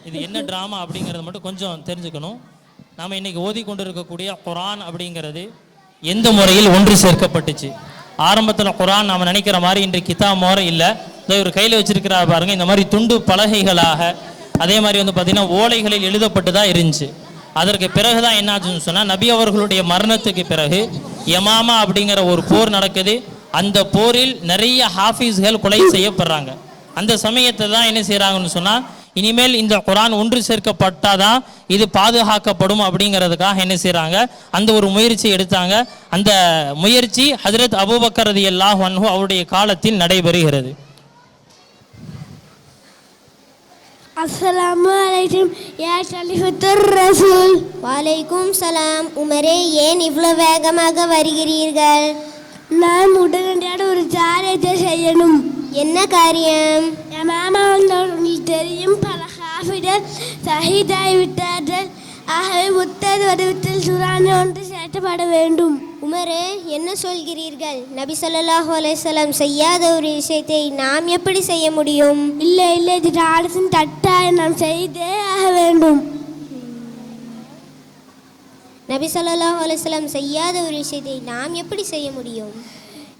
இது என்ன ட்ராமா அப்படிங்கிறத மட்டும் கொஞ்சம் தெரிஞ்சுக்கணும். நாம் இன்னைக்கு ஓதி கொண்டு இருக்கக்கூடிய குரான் அப்படிங்கிறது எந்த முறையில் ஒன்று சேர்க்கப்பட்டுச்சு? ஆரம்பத்தில் குரான் நாம் நினைக்கிற மாதிரி இன்று கிதாப் முறை இல்லை. இவர் கையில் வச்சிருக்கிறா பாருங்க, இந்த மாதிரி துண்டு பலகைகளாக, அதே மாதிரி வந்து பார்த்தீங்கன்னா ஓலைகளில் எழுதப்பட்டு தான் இருந்துச்சு. அதற்கு பிறகு தான் என்னாச்சுன்னு சொன்னால், நபி அவர்களுடைய மரணத்துக்கு பிறகு யமாமா அப்படிங்கிற ஒரு போர் நடக்குது. அந்த போரில் நிறைய ஹாஃபீஸ்கள் கொலை செய்யப்படுறாங்க. அந்த சமயத்தை தான் என்ன செய்கிறாங்கன்னு சொன்னால், இனிமேல் இந்த குரான் ஒன்று சேர்க்கப்பட்டாதான் இது பாதுகாக்கப்படும் அப்படிங்கிறதுக்காக என்ன செய்கிறாங்க, அந்த ஒரு முயற்சி எடுத்தாங்க. அந்த முயற்சி ஹஜ்ரத் அபூபக்கர் ரலியல்லாஹு அன்ஹு அவருடைய காலத்தில் நடைபெறுகிறது. அஸ்ஸலாமு அலைக்கும் யா ஷலிஃபத்துர் ரசூல். வலைக்கும் சலாம். உமரே, ஏன் இவ்வளவு வேகமாக வருகிறீர்கள்? நான் உடனடியாக ஒரு காரியத்தை செய்யணும். என்ன காரியம்? என் மாமா உங்களுக்கு தெரியும், பல ஹாஃபிதர் ஷஹீதாகி விட்டார்கள். ஆகவே முத்தது வடிவத்தில் குர்ஆனை ஒன்று சேர்க்கப்பட வேண்டும். உமரே, என்ன சொல்கிறீர்கள்? நபி ஸல்லல்லாஹு அலைஹி வஸல்லம் செய்யாத ஒரு விஷயத்தை நாம் எப்படி செய்ய முடியும்? இல்லை இல்லை, இது அரசின் கட்டாயம் நாம் செய்தே ஆக வேண்டும். நபி ஸல்லல்லாஹு அலைஹி வஸல்லம் செய்யாத ஒரு விஷயத்தை நாம் எப்படி செய்ய முடியும்?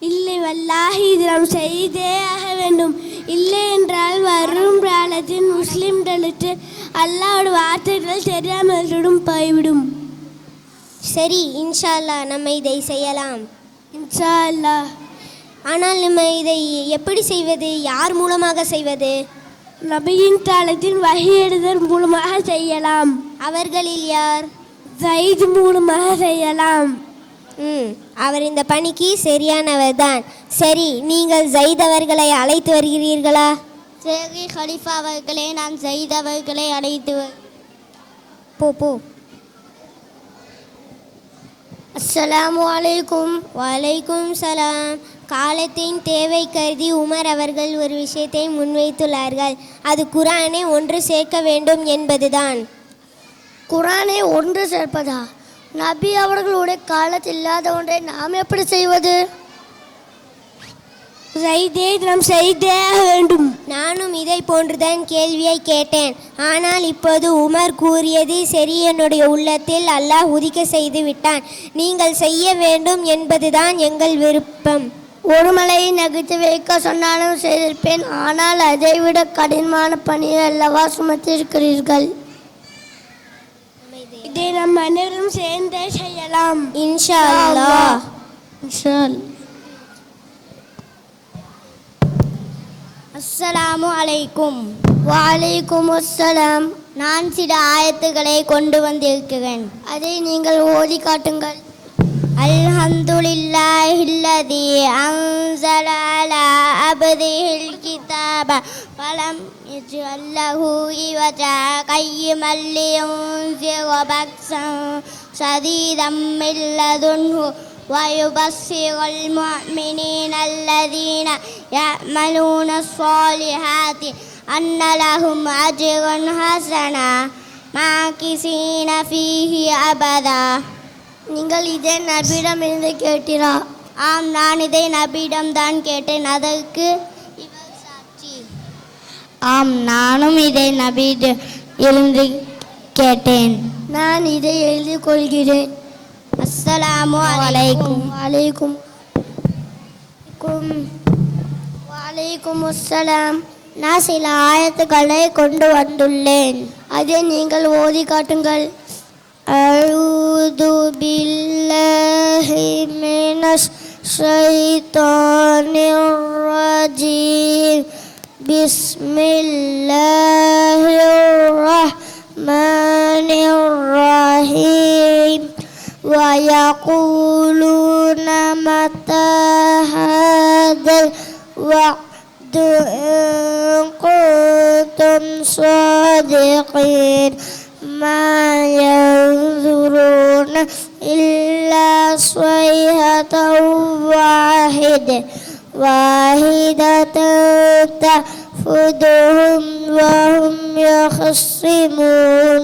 இல்லை, வல்லாஹி இது நாம் செய்தே ஆக வேண்டும். இல்லை என்றால் வரும் காலத்தில் முஸ்லிம்களுக்கு அல்லாஹ்வுடைய வார்த்தைகள் தெரியாமல் போய்விடும். சரி, இன்ஷா அல்லாஹ் நம்ம இதை செய்யலாம். இன்ஷா அல்லாஹ். ஆனால் நம்ம இதை எப்படி செய்வது? யார் மூலமாக செய்வது? நபியின் காலத்தில் வஹி எழுதல் மூலமாக செய்யலாம். அவர்களில் யார்? ஸைத் மூலமாக செய்யலாம். அவர் இந்த பணிக்கு சரியானவர் தான். சரி, நீங்கள் ஸைத் அவர்களை அழைத்து வருகிறீர்களா? சரி ஹலீஃபா அவர்களே, நான் ஸைத் அவர்களை அழைத்து போ. அஸ்ஸலாமு அலைக்கும். வலைக்கும் சலாம். காலத்தின் தேவை கருதி உமர் அவர்கள் ஒரு விஷயத்தை முன்வைத்துள்ளார்கள். அது குர்ஆனை ஒன்று சேர்க்க வேண்டும் என்பதுதான். குர்ஆனை ஒன்று சேர்ப்பதா? நபி அவர்களுடைய காலத்தில் இல்லாத ஒன்றை நாம் எப்படி செய்வது? ஸைதே நாம் செய்தே ஆக வேண்டும். நானும் இதை போன்றுதான் கேள்வியை கேட்டேன். ஆனால் இப்போது உமர் கூறியது சரி, என்னுடைய உள்ளத்தில் அல்லாஹ் உதிக்க செய்து விட்டான். நீங்கள் செய்ய வேண்டும் என்பதுதான் எங்கள் விருப்பம். ஒரு மலையை நகர்த்தி வைக்க சொன்னாலும் செய்திருப்பேன். ஆனால் அதைவிட கடினமான பணியை அல்லவா சுமத்திருக்கிறீர்கள். இதை நாம் அனைவரும் சேர்ந்தே செய்யலாம். இன்ஷா அல்லாஹ். அஸ்ஸலாமு அலைக்கும். வலைக்கும் அஸ்ஸலாம். நான் சில ஆயத்துக்களை கொண்டு வந்திருக்கிறேன், அதை நீங்கள் ஓதி காட்டுங்கள். அல்ஹம்துலில்லாஹில்லதி அன்ஸல அலா அப்திஹில் கிதாப வலம் யஜ்அல் லஹு இவஜா கையிமல் லியுன்ஸிர பக்ஸன் ஷதீதம் மின் லதுன்ஹு ويبشر المؤمنين الذين يعملون الصالحات أن لهم أجرا حسنا ماكثين فيه أبدا. நீங்கள் இதை நபியிடம் இருந்து கேட்டீரா? ஆம், நான் இதை நபியிடம் தான் கேட்டேன். அதற்கு இவர் சாட்சி. ஆம், நானும் இதை நபியிடம் இருந்து கேட்டேன். நான் இதை எழுதிக் கொள்கிறேன். அஸ்ஸலாமு அலைக்கும். வலைக்கும் வலைக்கும் அஸ்ஸலாம். நான் சில ஆயத்துக்களை கொண்டு வந்துள்ளேன், அதை நீங்கள் ஓதி காட்டுங்கள். அஊது பில்லாஹி மினஷ் ஷைத்தானிர் ரஜீம். பிஸ்மில்லாஹிர் ரஹ்மானிர் ரஹீம். ويقولون متى هذا الوعد إن كنتم صادقين ما ينظرون إلا صيحة واحدة تأخذهم وهم يخصمون.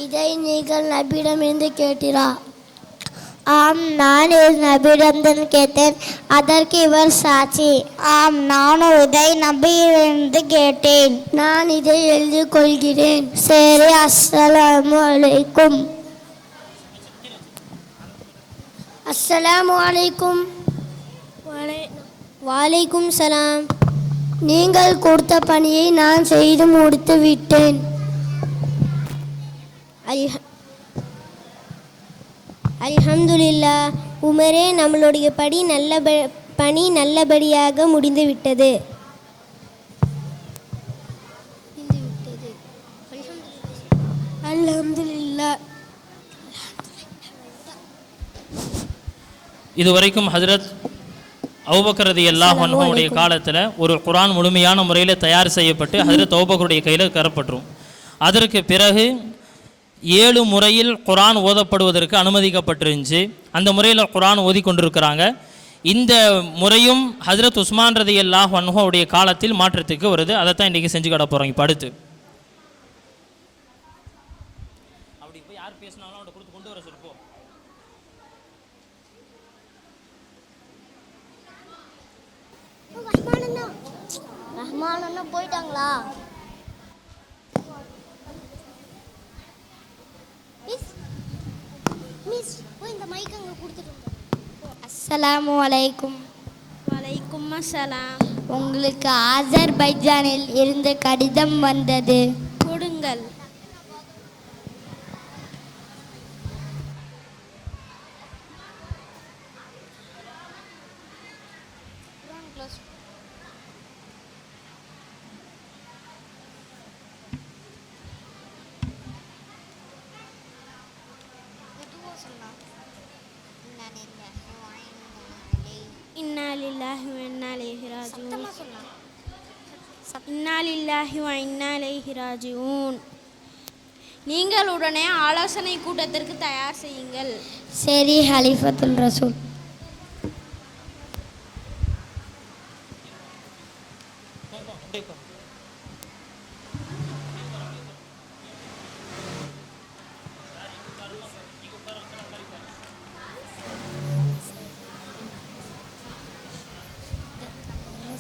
இதை நீங்கள் நபியிடமிருந்து கேட்டீரா? ஆம், நான் நபியிடம் கேட்டேன், அதற்கு இவர் சாட்சி. ஆம், நானும் இதை நபியிலிருந்து கேட்டேன். நான் இதை எழுதி கொள்கிறேன். சரி, அஸ்ஸலாமு அலைக்கும். அஸ்ஸலாமு அலைக்கும். வாலைக்கும் சலாம். நீங்கள் கொடுத்த பணியை நான் செய்து முடித்து விட்டேன். அல்ஹம்துலில்லா. உமரே, நம்மளுடைய பணி நல்லபடியாக முடிந்துவிட்டது. அல்ஹம்துலில்லா. இதுவரைக்கும் ஹஜ்ரத் அபூபக்கர் ரலியல்லாஹு அன்ஹுவுடைய காலத்தில் ஒரு குர்ஆன் முழுமையான முறையில் தயார் செய்யப்பட்டு ஹஜ்ரத் அபூபக்கருடைய கையில் தரப்பட்டுரும். அதற்கு பிறகு 7 முறையில் குர்ஆன் ஓதப்படுவதற்கு அனுமதிக்கப்பட்டிருந்துச்சு. அந்த முறையில் குர்ஆன் ஓதி கொண்டிருக்கிறாங்க. இந்த முறையும் ஹஜ்ரத் உஸ்மான் ரலியல்லாஹு அன்ஹுவுடைய காலத்தில் மாற்றத்துக்கு வருது. அதைத்தான் இன்றைக்கி செஞ்சு காட்ட போகிறோம். இப்போ அடுத்து அப்படி இப்போ யார் பேசினாலும் அவனை கொடுத்து கொண்டு வர சொல்லிப்போம். ரஹ்மான் போயிட்டாங்களா? அஸ்ஸலாமு அலைக்கும். வலைக்கும் அஸ்ஸலாம். உங்களுக்கு அசர்பைஜானில் இருந்து கடிதம் வந்தது. கொடுங்கள். இன்னா லில்லாஹி வ இன்னா இலைஹி ராஜிஊன். இன்னா லில்லாஹி வ இன்னா இலைஹி ராஜிஊன். நீங்கள் உடனே ஆலோசனை கூட்டத்திற்கு தயார் செய்யுங்கள். சரி ஹலிஃபத்துல் ரசூல்.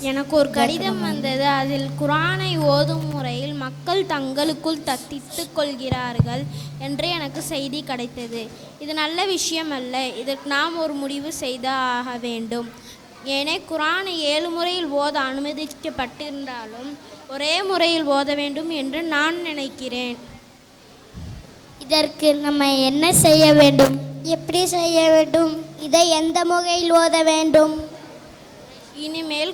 எனக்கு ஒரு கடிதம் வந்தது. அதில் குர்ஆனை ஓதும் முறையில் மக்கள் தங்களுக்குள் தத்தித்துக் கொள்கிறார்கள் என்று எனக்கு செய்தி கிடைத்தது. இது நல்ல விஷயம் அல்ல. இதற்கு நாம் ஒரு முடிவு செய்து ஆக வேண்டும். ஏனே குர்ஆனை 7 முறையில் ஓத அனுமதிக்கப்பட்டிருந்தாலும் ஒரே முறையில் ஓத வேண்டும் என்று நான் நினைக்கிறேன். இதற்கு நம்ம என்ன செய்ய வேண்டும்? எப்படி செய்ய வேண்டும்? இதை எந்த முறையில் ஓத வேண்டும்? இனிமேல்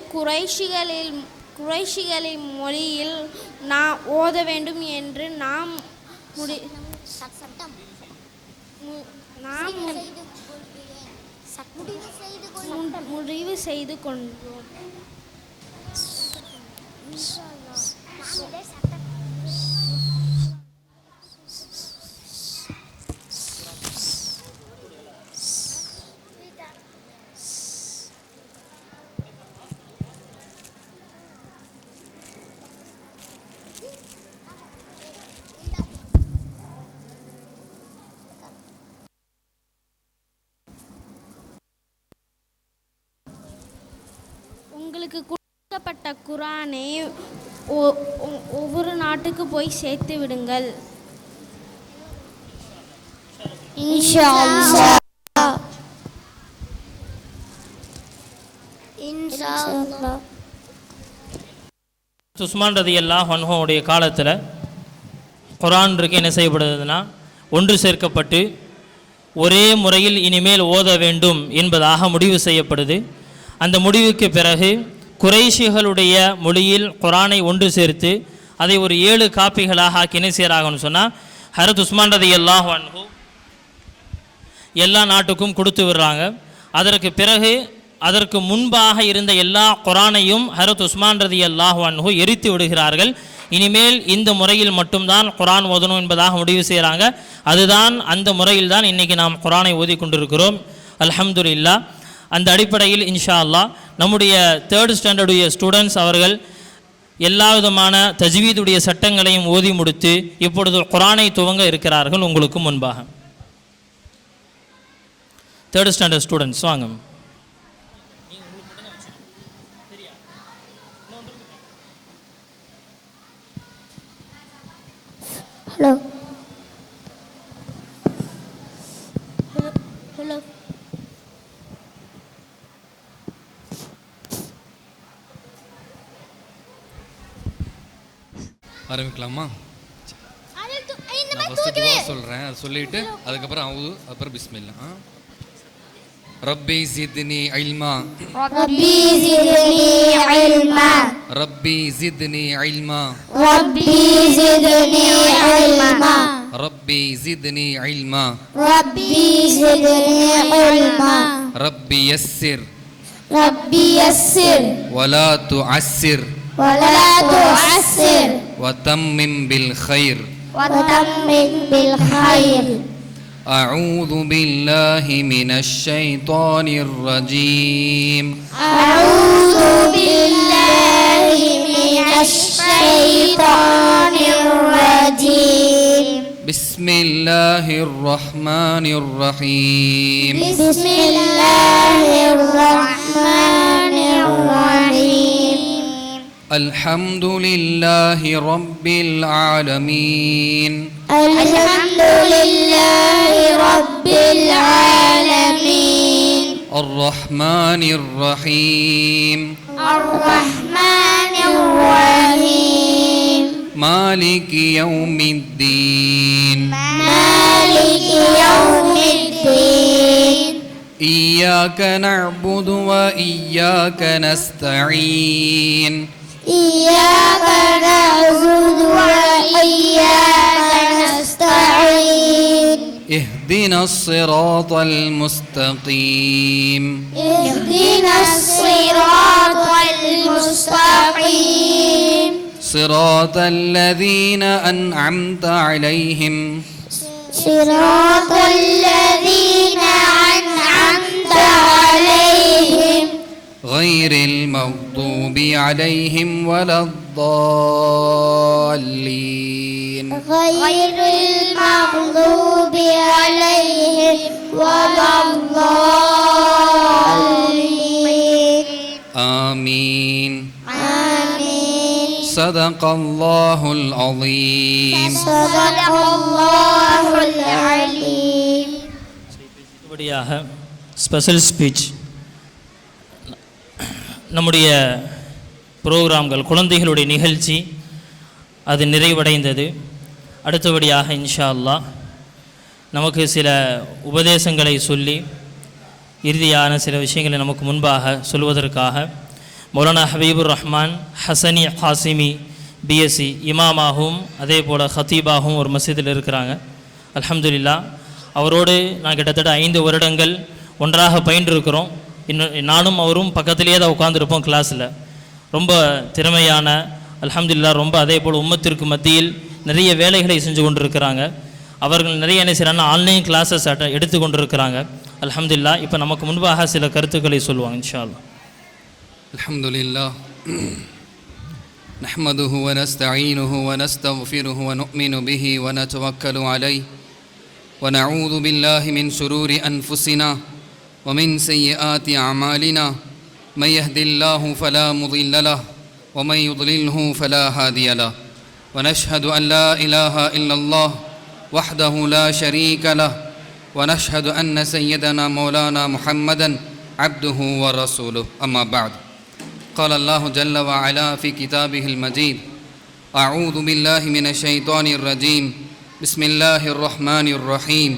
குறைஷிகளின் மொழியில் நான் ஓத வேண்டும் என்று நாம் முடிவு செய்து கொண்டோம். உங்களுக்கு கொடுக்கப்பட்ட குர்ஆனை ஒவ்வொரு நாட்டுக்கு போய் சேர்த்து விடுங்கள். இன்ஷா அல்லாஹ். இன்ஷா அல்லாஹ். உஸ்மான் ரலியல்லாஹு அன்ஹுவுடைய காலத்தில் குர்ஆன் என்ன செய்யப்படுதுன்னா ஒன்று சேர்க்கப்பட்டு ஒரே முறையில் இனிமேல் ஓத வேண்டும் என்பதாக முடிவு செய்யப்படுது. அந்த முடிவுக்கு பிறகு குறைஷிகளுடைய மொழியில் குர்ஆனை ஒன்று சேர்த்து அதை ஒரு 7 காப்பிகளாக ஆக்கி என்ன செய்கிறாங்கன்னு சொன்னால் ஹஜ்ரத் உஸ்மான் ரலியல்லாஹு அன்ஹு எல்லா நாட்டுக்கும் கொடுத்து விடுறாங்க. அதற்கு பிறகு அதற்கு முன்பாக இருந்த எல்லா குர்ஆனையும் ஹஜ்ரத் உஸ்மான் ரலியல்லாஹு அன்ஹு எரித்து விடுகிறார்கள். இனிமேல் இந்த முறையில் மட்டும்தான் குர்ஆன் ஓதணும் என்பதாக முடிவு செய்கிறாங்க. அதுதான் அந்த முறையில் தான் இன்றைக்கி நாம் குர்ஆனை ஓதி கொண்டிருக்கிறோம். அல்ஹம்துலில்லாஹ். அந்த அடிப்படையில் இன்ஷா அல்லாஹ் நம்முடைய 3rd ஸ்டாண்டர்டுடைய ஸ்டூடெண்ட்ஸ் அவர்கள் எல்லா விதமான தஜ்வீதுடைய சட்டங்களையும் ஓதி முடித்து இப்பொழுது குர்ஆனை துவங்க இருக்கிறார்கள் உங்களுக்கு முன்பாக. தேர்ட் ஸ்டாண்டர்ட் ஸ்டூடெண்ட்ஸ் வாங்க. ஹலோ ஹலோ ஆரம்பிக்கலாமா? நான் ஃபஸ்ட்டு துவா சொல்கிறேன், அது சொல்லிவிட்டு அதுக்கப்புறம் அவுது, அப்புறம் பிஸ்மில்லா. ரப்பி ஜித்னி இல்மா, ரப்பி ஜித்னி இல்மா, ரப்பி ஜித்னி இல்மா, ரப்பி ஜித்னி இல்மா, ரப்பி ஜித்னி இல்மா, ரப்பி ஜித்னி இல்மா, ரப்பி யஸ்ஸிர் ரப்பி யஸ்ஸிர் வலா துஅஸ்ஸிர் வலா துஅஸ்ஸிர் வதம்மிம் பில் கைர் وتمم بالخير. أعوذ بالله من الشيطان الرجيم. أعوذ بالله من الشيطان الرجيم. بسم الله الرحمن الرحيم. بسم الله الرحمن الرحيم. الحمد لله رب العالمين. الحمد لله رب العالمين. الرحمن الرحيم. الرحمن الرحيم. مالك يوم الدين. مالك يوم الدين. إياك نعبد وإياك نستعين. إياك نعبد وإياك نستعين. اهدنا الصراط المستقيم. اهدنا الصراط المستقيم. صراط الذين أنعمت عليهم. صراط الذين أنعمت عليهم غير المغضوب عليهم ولا الضالين. غير المغضوب عليهم ولا الضالين. آمين. آمين. صدق الله العظيم. صدق الله العليم. இப்படியாக ஸ்பெஷல் ஸ்பீச் நம்முடைய ப்ரோக்ராம்கள், குழந்தைகளுடைய நிகழ்ச்சி அது நிறைவடைந்தது. அடுத்தபடியாக இன்ஷா அல்லாஹ் நமக்கு சில உபதேசங்களை சொல்லி இறுதியான சில விஷயங்களை நமக்கு முன்பாக சொல்வதற்காக மௌலானா ஹபீபுர் ரஹ்மான் ஹசனி ஹாசிமி பிஎஸ்சி இமாமாகவும் அதே போல் ஹத்தீபாகவும் ஒரு மஸ்ஜிதில் இருக்கிறாங்க. அல்ஹம்துலில்லாஹ் அவரோடு நான் கிட்டத்தட்ட 5 வருடங்கள் ஒன்றாக பயின்றிருக்கிறோம். நானும் அவரும் பக்கத்திலேயே தான் உட்காந்துருப்போம் கிளாஸில். ரொம்ப திறமையான அல்ஹம்துலில்லாஹ், ரொம்ப அதே போல் உம்மத்திற்கு மத்தியில் நிறைய வேலைகளை செஞ்சு கொண்டிருக்கிறாங்க. அவர்கள் நிறைய என்ன செய்கிறாங்கன்னா ஆன்லைன் கிளாஸஸ் எடுத்து கொண்டிருக்கிறாங்க. அல்ஹம்துலில்லாஹ் இப்போ நமக்கு முன்பாக சில கருத்துக்களை சொல்லுவாங்க இன்ஷா அல்லாஹ். அல்ஹம்துலில்லாஹ் நஹ்மதுஹு வ நஸ்தஈனுஹு வ நஸ்தக்ஃபிருஹு வ நு'மினு பிஹி வ நதவக்கலு அலைஹி வ நஊது பில்லாஹி மின் ஷுரூரி அன்ஃபுஸினா வ மின் ஸய்யிஆத்தி அமாலினா மை யஹ்தில்லாஹு ஃபலா முضில்ல லஹு வ மை யுضلில்ஹு ஃபலா ஹாதிய லஹு வ நஷ்ஹது அன் லா இலாஹா இல்லல்லாஹ் வஹ்தஹு லா ஷரீக லஹு வ நஷ்ஹது அன்ன ஸய்யிதனா மௌலானா முஹம்மதன் அப்துஹு வ ரசூலுஹு. அம்மா பஅத். قال الله جل وعلا في كتابه المجيد: أعوذ بالله من الشيطان الرجيم. بسم الله الرحمن الرحيم.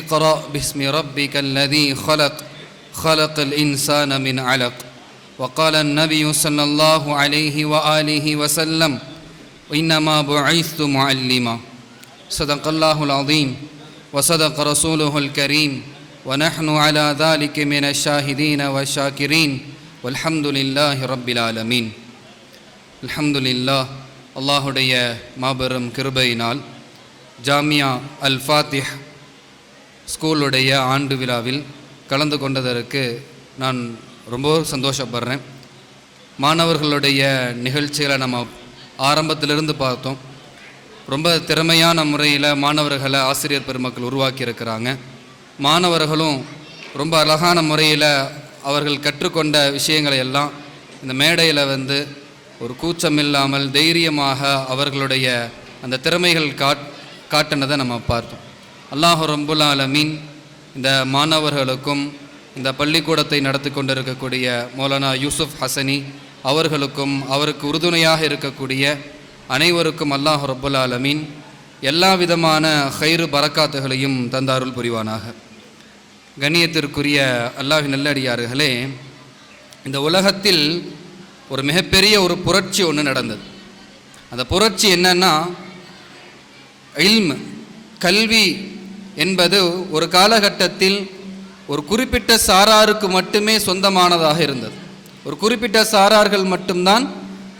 اقرأ باسم ربك الذي خلق خلق الإنسان من علق. وقال النبي صلى الله عليه وآله وسلم: إنما بعثت معلما. صدق الله العظيم وصدق رسوله الكريم ونحن على ذلك من الشاهدين والشاكرين வல்ஹம்துலில்லாஹி ரப்பில் ஆலமீன். அல்ஹம்துலில்லாஹ், அல்லாஹுடைய மாபெரும் கிருபையினால் ஜாமியா அல் ஃபாத்திஹ் ஸ்கூலுடைய ஆண்டு விழாவில் கலந்து கொண்டதற்கு நான் ரொம்ப சந்தோஷப்படுறேன். மாணவர்களுடைய நிகழ்ச்சிகளை நம்ம ஆரம்பத்திலிருந்து பார்த்தோம். ரொம்ப திறமையான முறையில் மாணவர்களை ஆசிரியர் பெருமக்கள் உருவாக்கியிருக்கிறாங்க. மாணவர்களும் ரொம்ப அழகான முறையில் அவர்கள் கற்றுக்கொண்ட விஷயங்களை எல்லாம் இந்த மேடையில் வந்து ஒரு கூச்சமில்லாமல் தைரியமாக அவர்களுடைய அந்த திறமைகள் காட்டினதை நம்ம பார்த்தோம். அல்லாஹ் ரப்புல் ஆலமீன் இந்த மாணவர்களுக்கும் இந்த பள்ளிக்கூடத்தை நடத்தி கொண்டிருக்கக்கூடிய மௌலானா யூசுப் ஹசனி அவர்களுக்கும் அவருக்கு உறுதுணையாக இருக்கக்கூடிய அனைவருக்கும் அல்லாஹ் ரப்புல் ஆலமீன் எல்லா விதமான ஹைரு பரக்காத்துகளையும் தந்தாருள் புரிவானாக. கண்ணியத்திற்குரிய அல்லாஹ்வின் நல்லடியார்களே, இந்த உலகத்தில் ஒரு மிகப்பெரிய ஒரு புரட்சி ஒன்று நடந்தது. அந்த புரட்சி என்னன்னா, இல்ம் கல்வி என்பது ஒரு காலகட்டத்தில் ஒரு குறிப்பிட்ட சாராருக்கு மட்டுமே சொந்தமானதாக இருந்தது. ஒரு குறிப்பிட்ட சாரார்கள் மட்டும்தான்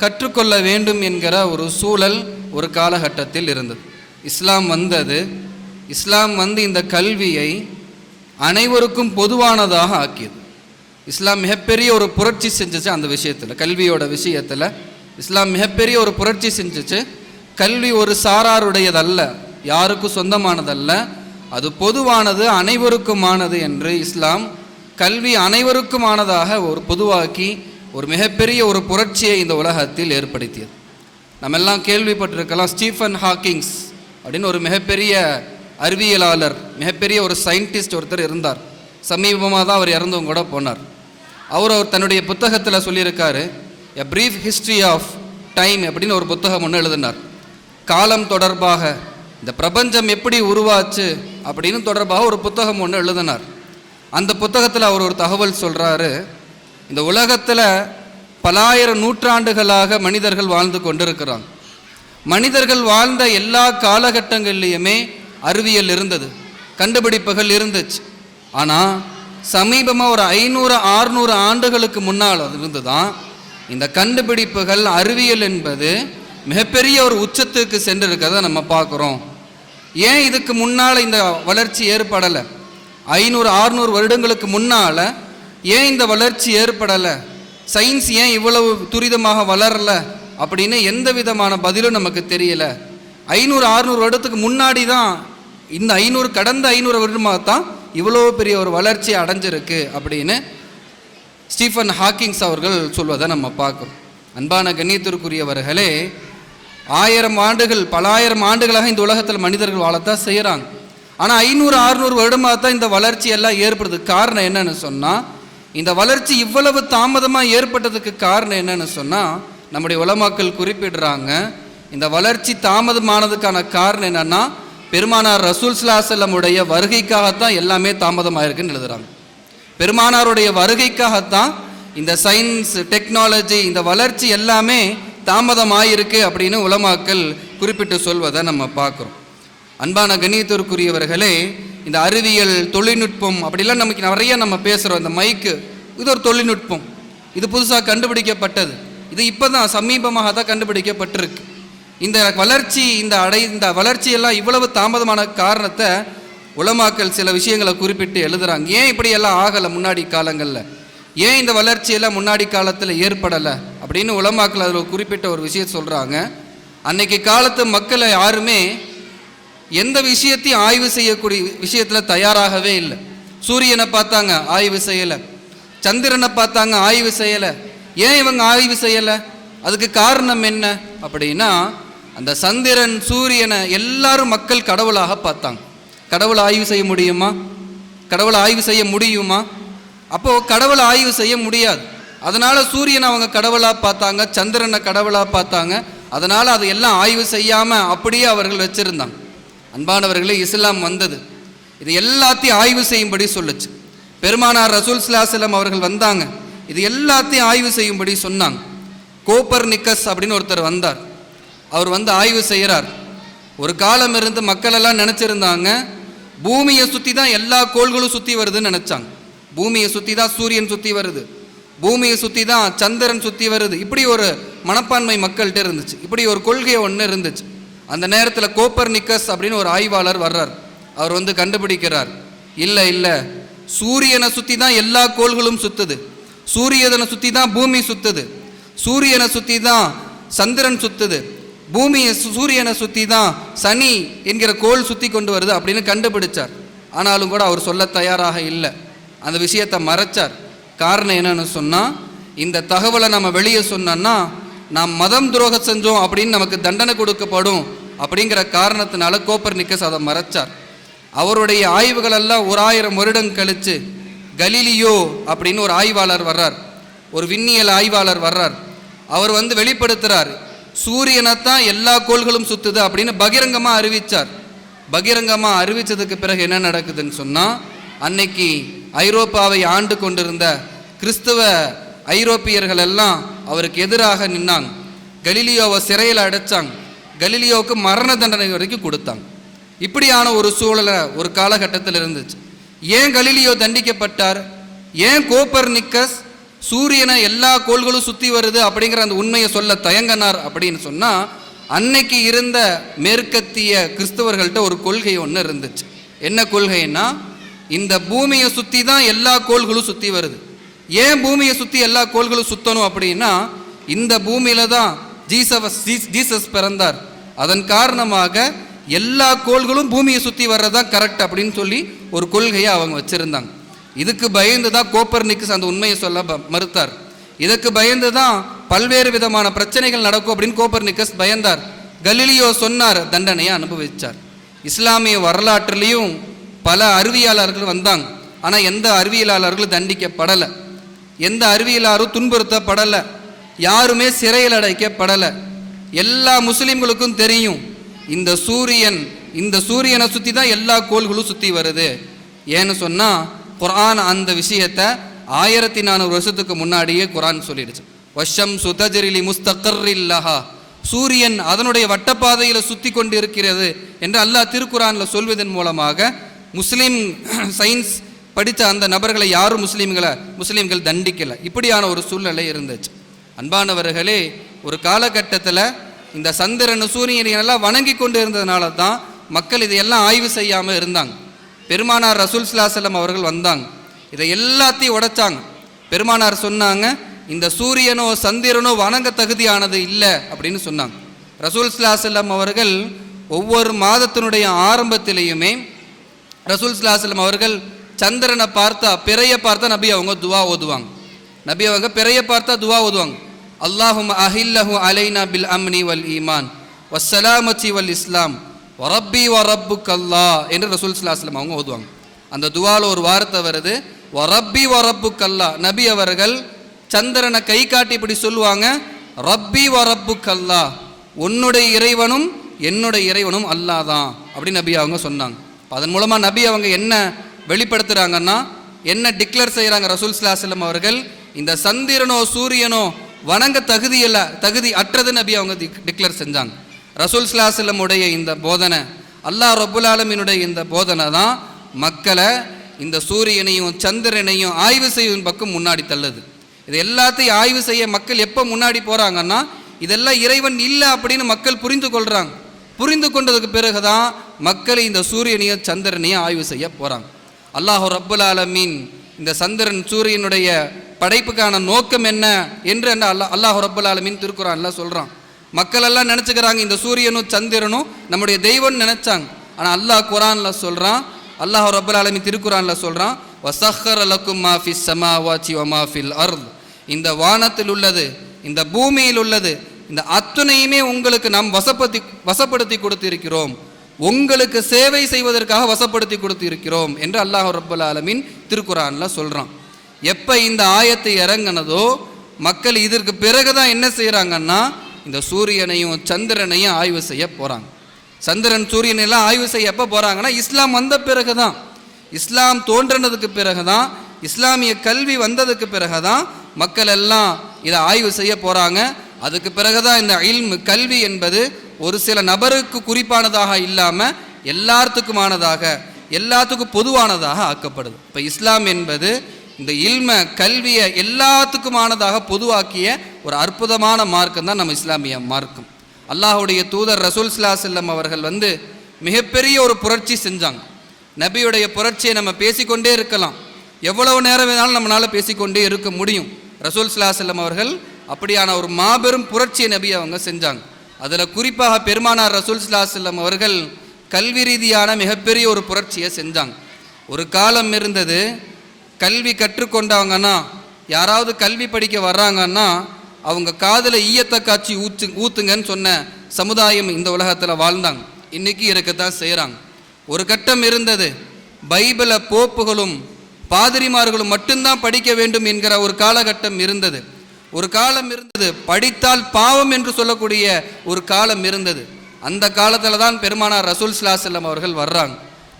கற்றுக்கொள்ள வேண்டும் என்கிற ஒரு சூழல் ஒரு காலகட்டத்தில் இருந்தது. இஸ்லாம் வந்தது. இஸ்லாம் வந்து இந்த கல்வியை அனைவருக்கும் பொதுவானதாக ஆக்கியது. இஸ்லாம் மிகப்பெரிய ஒரு புரட்சி செஞ்சிச்சு. அந்த விஷயத்தில், கல்வியோட விஷயத்தில் இஸ்லாம் மிகப்பெரிய ஒரு புரட்சி செஞ்சிச்சு. கல்வி ஒரு சாராருடையதல்ல, யாருக்கும் சொந்தமானதல்ல, அது பொதுவானது, அனைவருக்குமானது என்று இஸ்லாம் கல்வி அனைவருக்குமானதாக ஒரு பொதுவாக்கி ஒரு மிகப்பெரிய ஒரு புரட்சியை இந்த உலகத்தில் ஏற்படுத்தியது. நம்ம எல்லாம் கேள்விப்பட்டிருக்கலாம், ஸ்டீஃபன் ஹாக்கிங்ஸ் அப்படின்னு ஒரு மிகப்பெரிய அறிவியலாளர், மிகப்பெரிய ஒரு சயின்டிஸ்ட் ஒருத்தர் இருந்தார். சமீபமாக தான் அவர் இறந்தவங்க கூட போனார். அவர் தன்னுடைய புத்தகத்தில் சொல்லியிருக்காரு, a brief history of time அப்படின்னு ஒரு புத்தகம் ஒன்று எழுதினார். காலம் தொடர்பாக, இந்த பிரபஞ்சம் எப்படி உருவாச்சு அப்படின்னு தொடர்பாக ஒரு புத்தகம் ஒன்று எழுதினார். அந்த புத்தகத்தில் அவர் ஒரு தகவல் சொல்கிறாரு, இந்த உலகத்தில் பலாயிரம் நூற்றாண்டுகளாக மனிதர்கள் வாழ்ந்து கொண்டிருக்கிறாங்க. மனிதர்கள் வாழ்ந்த எல்லா காலகட்டங்கள்லேயுமே அறிவியல் இருந்தது, கண்டுபிடிப்புகள் இருந்துச்சு. ஆனால் சமீபமாக ஒரு 500-600 ஆண்டுகளுக்கு முன்னால் இருந்து தான் இந்த கண்டுபிடிப்புகள், அறிவியல் என்பது மிகப்பெரிய ஒரு உச்சத்துக்கு சென்றிருக்கிறத நம்ம பார்க்குறோம். ஏன் இதுக்கு முன்னால் இந்த வளர்ச்சி ஏற்படலை? 500-600 வருடங்களுக்கு முன்னால் ஏன் இந்த வளர்ச்சி ஏற்படலை? சயின்ஸ் ஏன் இவ்வளவு துரிதமாக வளரல அப்படின்னு எந்த விதமான பதிலும் நமக்கு தெரியல. 500-600 வருடத்துக்கு முன்னாடி தான், இந்த கடந்த 500 வருடமாக தான் இவ்வளோ பெரிய ஒரு வளர்ச்சி அடைஞ்சிருக்கு அப்படின்னு ஸ்டீஃபன் ஹாக்கிங்ஸ் அவர்கள் சொல்வதை நம்ம பார்க்குறோம். அன்பான கண்ணியத்திற்குரியவர்களே, 1000 ஆண்டுகள், பலாயிரம் ஆண்டுகளாக இந்த உலகத்தில் மனிதர்கள் வாழத்தான் செய்கிறாங்க. ஆனால் 500-600 வருடமாக தான் இந்த வளர்ச்சி எல்லாம் ஏற்படுது. காரணம் என்னன்னு சொன்னால், இந்த வளர்ச்சி இவ்வளவு தாமதமாக ஏற்பட்டதுக்கு காரணம் என்னன்னு சொன்னால், நம்முடைய உலமாக்கள் குறிப்பிடுறாங்க, இந்த வளர்ச்சி தாமதமானதுக்கான காரணம் என்னன்னா, பெருமானார் ரசூல் ஸல்லல்லாஹு அலைஹி வஸல்லமுடைய வருகைக்காகத்தான் எல்லாமே தாமதமாயிருக்குன்னு எழுதுறாங்க. பெருமானாருடைய வருகைக்காகத்தான் இந்த சயின்ஸ், டெக்னாலஜி, இந்த வளர்ச்சி எல்லாமே தாமதமாயிருக்கு அப்படின்னு உலமாக்கள் குறிப்பிட்டு சொல்வதை நம்ம பார்க்குறோம். அன்பான கண்ணியத்திற்குரியவர்களே, இந்த அறிவியல், தொழில்நுட்பம் அப்படிலாம் நமக்கு நிறைய நம்ம பேசுகிறோம். இந்த மைக்கு, இது ஒரு தொழில்நுட்பம், இது புதுசாக கண்டுபிடிக்கப்பட்டது, இது இப்போ தான் சமீபமாக தான் கண்டுபிடிக்கப்பட்டிருக்கு. இந்த வளர்ச்சி, இந்த வளர்ச்சியெல்லாம் இவ்வளவு தாமதமான காரணத்தை உலமாக்கள் சில விஷயங்களை குறிப்பிட்டு எழுதுகிறாங்க. ஏன் இப்படியெல்லாம் ஆகலை முன்னாடி காலங்களில், ஏன் இந்த வளர்ச்சியெல்லாம் முன்னாடி காலத்தில் ஏற்படலை அப்படின்னு உலமாக்கள் அதில் குறிப்பிட்ட ஒரு விஷயம் சொல்கிறாங்க. அன்னைக்கு காலத்து மக்களை யாருமே எந்த விஷயத்தையும் ஆய்வு செய்யக்கூடிய விஷயத்தில் தயாராகவே இல்லை. சூரியனை பார்த்தாங்க, ஆய்வு செய்யலை. சந்திரனை பார்த்தாங்க, ஆய்வு செய்யலை. ஏன் இவங்க ஆய்வு செய்யலை? அதுக்கு காரணம் என்ன அப்படின்னா, அந்த சந்திரன், சூரியனை எல்லாரும் மக்கள் கடவுளாக பார்த்தாங்க. கடவுளை ஆய்வு செய்ய முடியுமா? கடவுளை ஆய்வு செய்ய முடியுமா? அப்போது கடவுளை ஆய்வு செய்ய முடியாது. அதனால் சூரியனை அவங்க கடவுளாக பார்த்தாங்க, சந்திரனை கடவுளாக பார்த்தாங்க. அதனால் அது எல்லாம் ஆய்வு செய்யாமல் அப்படியே அவர்கள் வச்சுருந்தாங்க. அன்பானவர்களே, இஸ்லாம் வந்தது, இது எல்லாத்தையும் ஆய்வு செய்யும்படி சொல்லுச்சு. பெருமானார் ரசூல் ஸல்லல்லாஹு அலைஹி வஸல்லம் அவர்கள் வந்தாங்க, இது எல்லாத்தையும் ஆய்வு செய்யும்படி சொன்னாங்க. கோப்பர்நிக்கஸ் அப்படின்னு ஒருத்தர் வந்தார். அவர் வந்து ஆய்வு செய்கிறார். ஒரு காலம் இருந்து மக்கள் எல்லாம் நினச்சிருந்தாங்க, பூமியை சுற்றி தான் எல்லா கோள்களும் சுற்றி வருதுன்னு நினச்சாங்க. பூமியை சுற்றி தான் சூரியன் சுற்றி வருது, பூமியை சுற்றி தான் சந்திரன் சுற்றி வருது. இப்படி ஒரு மனப்பான்மை மக்கள்கிட்ட இருந்துச்சு, இப்படி ஒரு கொள்கை ஒன்று இருந்துச்சு. அந்த நேரத்தில் கோப்பர்நிக்கஸ் அப்படின்னு ஒரு ஆய்வாளர் வர்றார். அவர் வந்து கண்டுபிடிக்கிறார், இல்லை, சூரியனை சுற்றி தான் எல்லா கோள்களும் சுற்றுது, சூரியனை சுற்றி தான் பூமி சுற்றுது, சூரியனை சுற்றி தான் சந்திரன் சுற்றுது, பூமியை சூரியனை சுற்றி தான் சனி என்கிற கோள் சுற்றி கொண்டு வருது அப்படின்னு கண்டுபிடிச்சார். ஆனாலும் கூட அவர் சொல்ல தயாராக இல்லை. அந்த விஷயத்தை மறைச்சார். காரணம் என்னன்னு சொன்னால், இந்த தகவலை நம்ம வெளியே சொன்னோன்னா நாம் மதம் துரோகம் செஞ்சோம் அப்படின்னு நமக்கு தண்டனை கொடுக்கப்படும் அப்படிங்கிற காரணத்தினால கோப்பர்னிக்கஸ் அதை மறைச்சார். அவருடைய ஆய்வுகளெல்லாம் 1000 வருடம் கழித்து கலீலியோ அப்படின்னு ஒரு ஆய்வாளர் வர்றார், ஒரு விண்ணியல் ஆய்வாளர் வர்றார். அவர் வெளிப்படுத்துகிறார், சூரியனைத்தான் எல்லா கோள்களும் சுற்றுது அப்படின்னு பகிரங்கமாக அறிவித்தார். பகிரங்கமாக அறிவித்ததுக்கு பிறகு என்ன நடக்குதுன்னு சொன்னால், அன்னைக்கு ஐரோப்பாவை ஆண்டு கொண்டிருந்த கிறிஸ்தவ ஐரோப்பியர்கள் எல்லாம் அவருக்கு எதிராக நின்னாங்க. கலீலியோவை சிறையில் அடைச்சாங்க. கலீலியோவுக்கு மரண தண்டனை வரைக்கும் கொடுத்தாங்க. இப்படியான ஒரு சூழலை ஒரு காலகட்டத்தில் இருந்துச்சு. ஏன் கலீலியோ தண்டிக்கப்பட்டார்? ஏன் கோப்பர்னிக்கஸ் சூரியனை எல்லா கோள்களும் சுற்றி வருது அப்படிங்கிற அந்த உண்மையை சொல்ல தயங்கினார் அப்படின்னு சொன்னால், அன்னைக்கு இருந்த மேற்கத்திய கிறிஸ்தவர்கள்ட்ட ஒரு கொள்கை ஒன்று இருந்துச்சு. என்ன கொள்கைன்னா, இந்த பூமியை சுற்றி தான் எல்லா கோள்களும் சுற்றி வருது. ஏன் பூமியை சுற்றி எல்லா கோள்களும் சுற்றணும் அப்படின்னா, இந்த பூமியில தான் ஜீசஸ் பிறந்தார். அதன் காரணமாக எல்லா கோள்களும் பூமியை சுற்றி வர்றதான் கரெக்ட் அப்படின்னு சொல்லி ஒரு கொள்கையை அவங்க வச்சுருந்தாங்க. இதுக்கு பயந்து தான் கோப்பர்னிக்கஸ் அந்த உண்மையை சொல்ல மறுத்தார். இதுக்கு பயந்து தான் பல்வேறு விதமான பிரச்சனைகள் நடக்கும் அப்படின்னு கோப்பர்னிக்கஸ் பயந்தார். கலீலியோ சொன்னார், தண்டனையை அனுபவித்தார். இஸ்லாமிய வரலாற்றிலையும் பல அறிவியலாளர்கள் வந்தாங்க. ஆனால் எந்த அறிவியலாளர்களும் தண்டிக்கப்படலை, எந்த அறிவியலாளரும் துன்புறுத்தப்படலை, யாருமே சிறையில் அடைக்கப்படலை. எல்லா முஸ்லீம்களுக்கும் தெரியும், இந்த சூரியனை சுற்றி தான் எல்லா கோள்களும் சுற்றி வருது. ஏன்னு சொன்னால், குர்ஆன் அந்த விஷயத்தை 1400 வருஷத்துக்கு முன்னாடியே குர்ஆன் சொல்லிடுச்சு. வஷம் சுதஜரிலி முஸ்தகர்ரில்லஹா, சூரியன் அதனுடைய வட்டப்பாதையில் சுற்றி கொண்டு இருக்கிறது என்று அல்லாஹ் திருக்குர்ஆனில் சொல்வதன் மூலமாக முஸ்லீம் சயின்ஸ் படித்த அந்த நபர்களை யாரும் முஸ்லீம்கள் தண்டிக்கலை. இப்படியான ஒரு சூழ்நிலை இருந்துச்சு. அன்பானவர்களே, ஒரு காலகட்டத்தில் இந்த சந்திரன் சூரியனையெல்லாம் வணங்கி கொண்டு இருந்ததுனால தான் மக்கள் இதையெல்லாம் ஆய்வு செய்யாமல் இருந்தாங்க. பெருமானார் ரசூல் ஸல்லல்லாஹு அலைஹி வஸல்லம் அவர்கள் வந்தாங்க, இதை எல்லாத்தையும் உடைச்சாங்க. பெருமானார் சொன்னாங்க, இந்த சூரியனோ சந்திரனோ வணங்க தகுதியானது இல்லை அப்படின்னு சொன்னாங்க. ரசூல் ஸல்லல்லாஹு அலைஹி வஸல்லம் அவர்கள் ஒவ்வொரு மாதத்தினுடைய ஆரம்பத்திலேயுமே ரசூல் ஸல்லல்லாஹு அலைஹி வஸல்லம் அவர்கள் சந்திரனை பார்த்தா, பிறையை பார்த்தா நபி அவங்க துவா ஓதுவாங்க. நபி அவங்க பிறையை பார்த்தா துவா ஓதுவாங்க. அல்லாஹும் அஹில்லஹு அலைனா பில் அம்னி வல் ஈமான் வஸ்ஸலாமத்தி வல் இஸ்லாம் வரப்பி வரப்புக்கல்லா என்று ரசூல் ஸல்லல்லாஹு அலைஹி வஸல்லம் அவங்க ஓதுவாங்க. அந்த துவாவில் ஒரு வார்த்தை வருது, வரப்பி வரப்புக்கல்லா. நபி அவர்கள் சந்திரனை கை காட்டி இப்படி சொல்லுவாங்க, ரப்பி வரப்புக்கல்லா, உன்னுடைய இறைவனும் என்னுடைய இறைவனும் அல்லாஹ் தான் அப்படின்னு நபி அவங்க சொன்னாங்க. அதன் மூலமாக நபி அவங்க என்ன வெளிப்படுத்துகிறாங்கன்னா, என்ன டிக்ளேர் செய்கிறாங்க ரசூல் ஸல்லல்லாஹு அலைஹி வஸல்லம் அவர்கள், இந்த சந்திரனோ சூரியனோ வணங்க தகுதி அற்றது நபி அவங்க டிக்ளேர் செஞ்சாங்க. ரசூல் ஸல்லல்லாஹு அலைஹி வஸல்லம் உடைய இந்த போதனை, அல்லாஹ் ரப்புல் ஆலமீனுடைய இந்த போதனை தான் மக்களை இந்த சூரியனையும் சந்திரனையும் ஆய்வு செய்வதன் பக்கம் முன்னாடி தள்ளுது. இது எல்லாத்தையும் ஆய்வு செய்ய மக்கள் எப்போ முன்னாடி போகிறாங்கன்னா, இதெல்லாம் இறைவன் இல்லை அப்படின்னு மக்கள் புரிந்து கொள்கிறாங்க. புரிந்து கொண்டதுக்கு பிறகு தான் மக்கள் இந்த சூரியனையும் சந்திரனையும் ஆய்வு செய்ய போகிறாங்க. அல்லாஹ் ரப்புல் ஆலமீன் இந்த சந்திரன் சூரியனுடைய படைப்புக்கான நோக்கம் என்ன என்று அல்லாஹ் ரப்புல் ஆலமீன் திருக்குர்ஆன்ல சொல்கிறான். மக்கள் எல்லாம் நினச்சிக்கிறாங்க இந்த சூரியனும் சந்திரனும் நம்முடைய தெய்வம்னு நினச்சாங்க. ஆனால் அல்லாஹ் குர்ஆனில் சொல்கிறான், அல்லாஹ் ரப்புல் ஆலமீன் திருக்குர்ஆனில் சொல்கிறான், வஸஹ்ஹர லக்கும் மா ஃபிஸ் ஸமாவாதி வ மா ஃபில் அர்த், இந்த வானத்தில் உள்ளது இந்த பூமியில் உள்ளது இந்த அத்துணையுமே உங்களுக்கு நாம் வசப்படுத்தி கொடுத்திருக்கிறோம், உங்களுக்கு சேவை செய்வதற்காக வசப்படுத்தி கொடுத்திருக்கிறோம் என்று அல்லாஹ் ரப்புல் ஆலமீன் திருக்குர்ஆனில் சொல்கிறான். எப்போ இந்த ஆயத்தை இறங்கினதோ மக்கள் இதற்கு பிறகுதான் என்ன செய்கிறாங்கன்னா, இந்த சூரியனையும் சந்திரனையும் ஆய்வு செய்ய போகிறாங்க. சந்திரன் சூரியனெல்லாம் ஆய்வு செய்ய எப்போ போகிறாங்கன்னா, இஸ்லாம் வந்த பிறகு தான், இஸ்லாம் தோன்றினதுக்கு பிறகு தான், இஸ்லாமிய கல்வி வந்ததுக்கு பிறகு தான் மக்கள் எல்லாம் இதை ஆய்வு செய்ய போகிறாங்க. அதுக்கு பிறகு தான் இந்த கல்வி என்பது ஒரு சில நபருக்கு குறிப்பானதாக இல்லாமல் எல்லாத்துக்குமானதாக எல்லாத்துக்கும் பொதுவானதாக ஆக்கப்படுது. இப்போ இஸ்லாம் என்பது இந்த கல்வியை எல்லாத்துக்குமானதாக பொதுவாக்கிய ஒரு அற்புதமான மார்க்கம் தான் நம்ம இஸ்லாமிய மார்க்கம். அல்லாஹுடைய தூதர் ரசூல் ஸல்லல்லாஹு அலைஹி வஸல்லம் அவர்கள் மிகப்பெரிய ஒரு புரட்சி செஞ்சாங்க. நபியுடைய புரட்சியை நம்ம பேசிக்கொண்டே இருக்கலாம், எவ்வளவு நேரம் வேணாலும் நம்மளால் பேசிக்கொண்டே இருக்க முடியும். ரசூல் ஸல்லல்லாஹு அலைஹி வஸல்லம் அவர்கள் அப்படியான ஒரு மாபெரும் புரட்சியை நபி அவங்க செஞ்சாங்க. அதில் குறிப்பாக பெருமானார் ரசூல் ஸல்லல்லாஹு அலைஹி வஸல்லம் அவர்கள் கல்வி ரீதியான மிகப்பெரிய ஒரு புரட்சியை செஞ்சாங்க. ஒரு காலம் இருந்தது, கல்வி கற்றுக்கொண்டாங்கன்னா, யாராவது கல்வி படிக்க வர்றாங்கன்னா அவங்க காதில் ஈயத்தை காய்ச்சி ஊத்துங்கன்னு சொன்ன சமுதாயம் இந்த உலகத்தில் வாழ்ந்தாங்க. இன்றைக்கி இருக்கத்தான் செய்கிறாங்க. ஒரு கட்டம் இருந்தது, பைபிளை போப்புகளும் பாதிரிமார்களும் மட்டும்தான் படிக்க வேண்டும் என்கிற ஒரு காலகட்டம் இருந்தது. ஒரு காலம் இருந்தது, படித்தால் பாவம் என்று சொல்லக்கூடிய ஒரு காலம் இருந்தது. அந்த காலத்தில் தான் பெருமானார் ரசூல் ஸல்லல்லாஹு அலைஹி வஸல்லம் அவர்கள் வர்றாங்க.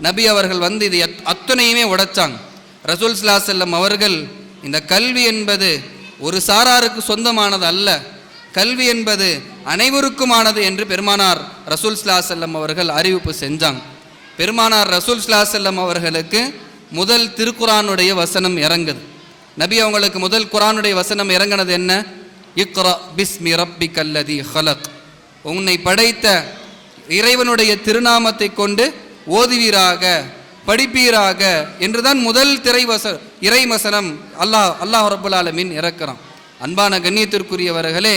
நபி அவர்கள் வந்து இது அத்தனையுமே உடைச்சாங்க. ரசூல் ஸல்லல்லாஹு அலைஹி வஸல்லம் அவர்கள் இந்த கல்வி என்பது ஒரு சாராருக்கு சொந்தமானது அல்ல, கல்வி என்பது அனைவருக்குமானது என்று பெருமானார் ரசூல் ஸல்லல்லாஹு அலைஹி வஸல்லம் அவர்கள் அறிவிப்பு செஞ்சாங்க. பெருமானார் ரசூல் ஸல்லல்லாஹு அலைஹி வஸல்லம் அவர்களுக்கு முதல் திருக்குரானுடைய வசனம் இறங்குது. நபி அவங்களுக்கு முதல் குரானுடைய வசனம் இறங்கினது என்ன? இக்ரா பிஸ்மி ரப்பிக்கல்லதி ஹலக், உன்னை படைத்த இறைவனுடைய திருநாமத்தை கொண்டு ஓதுவீராக, படிப்பீராக என்றுதான் முதல் இறை வசனம் அல்லாஹ் ரப்புல் ஆலமீன் இறக்குறான். அன்பான கண்ணியத்திற்குரியவர்களே,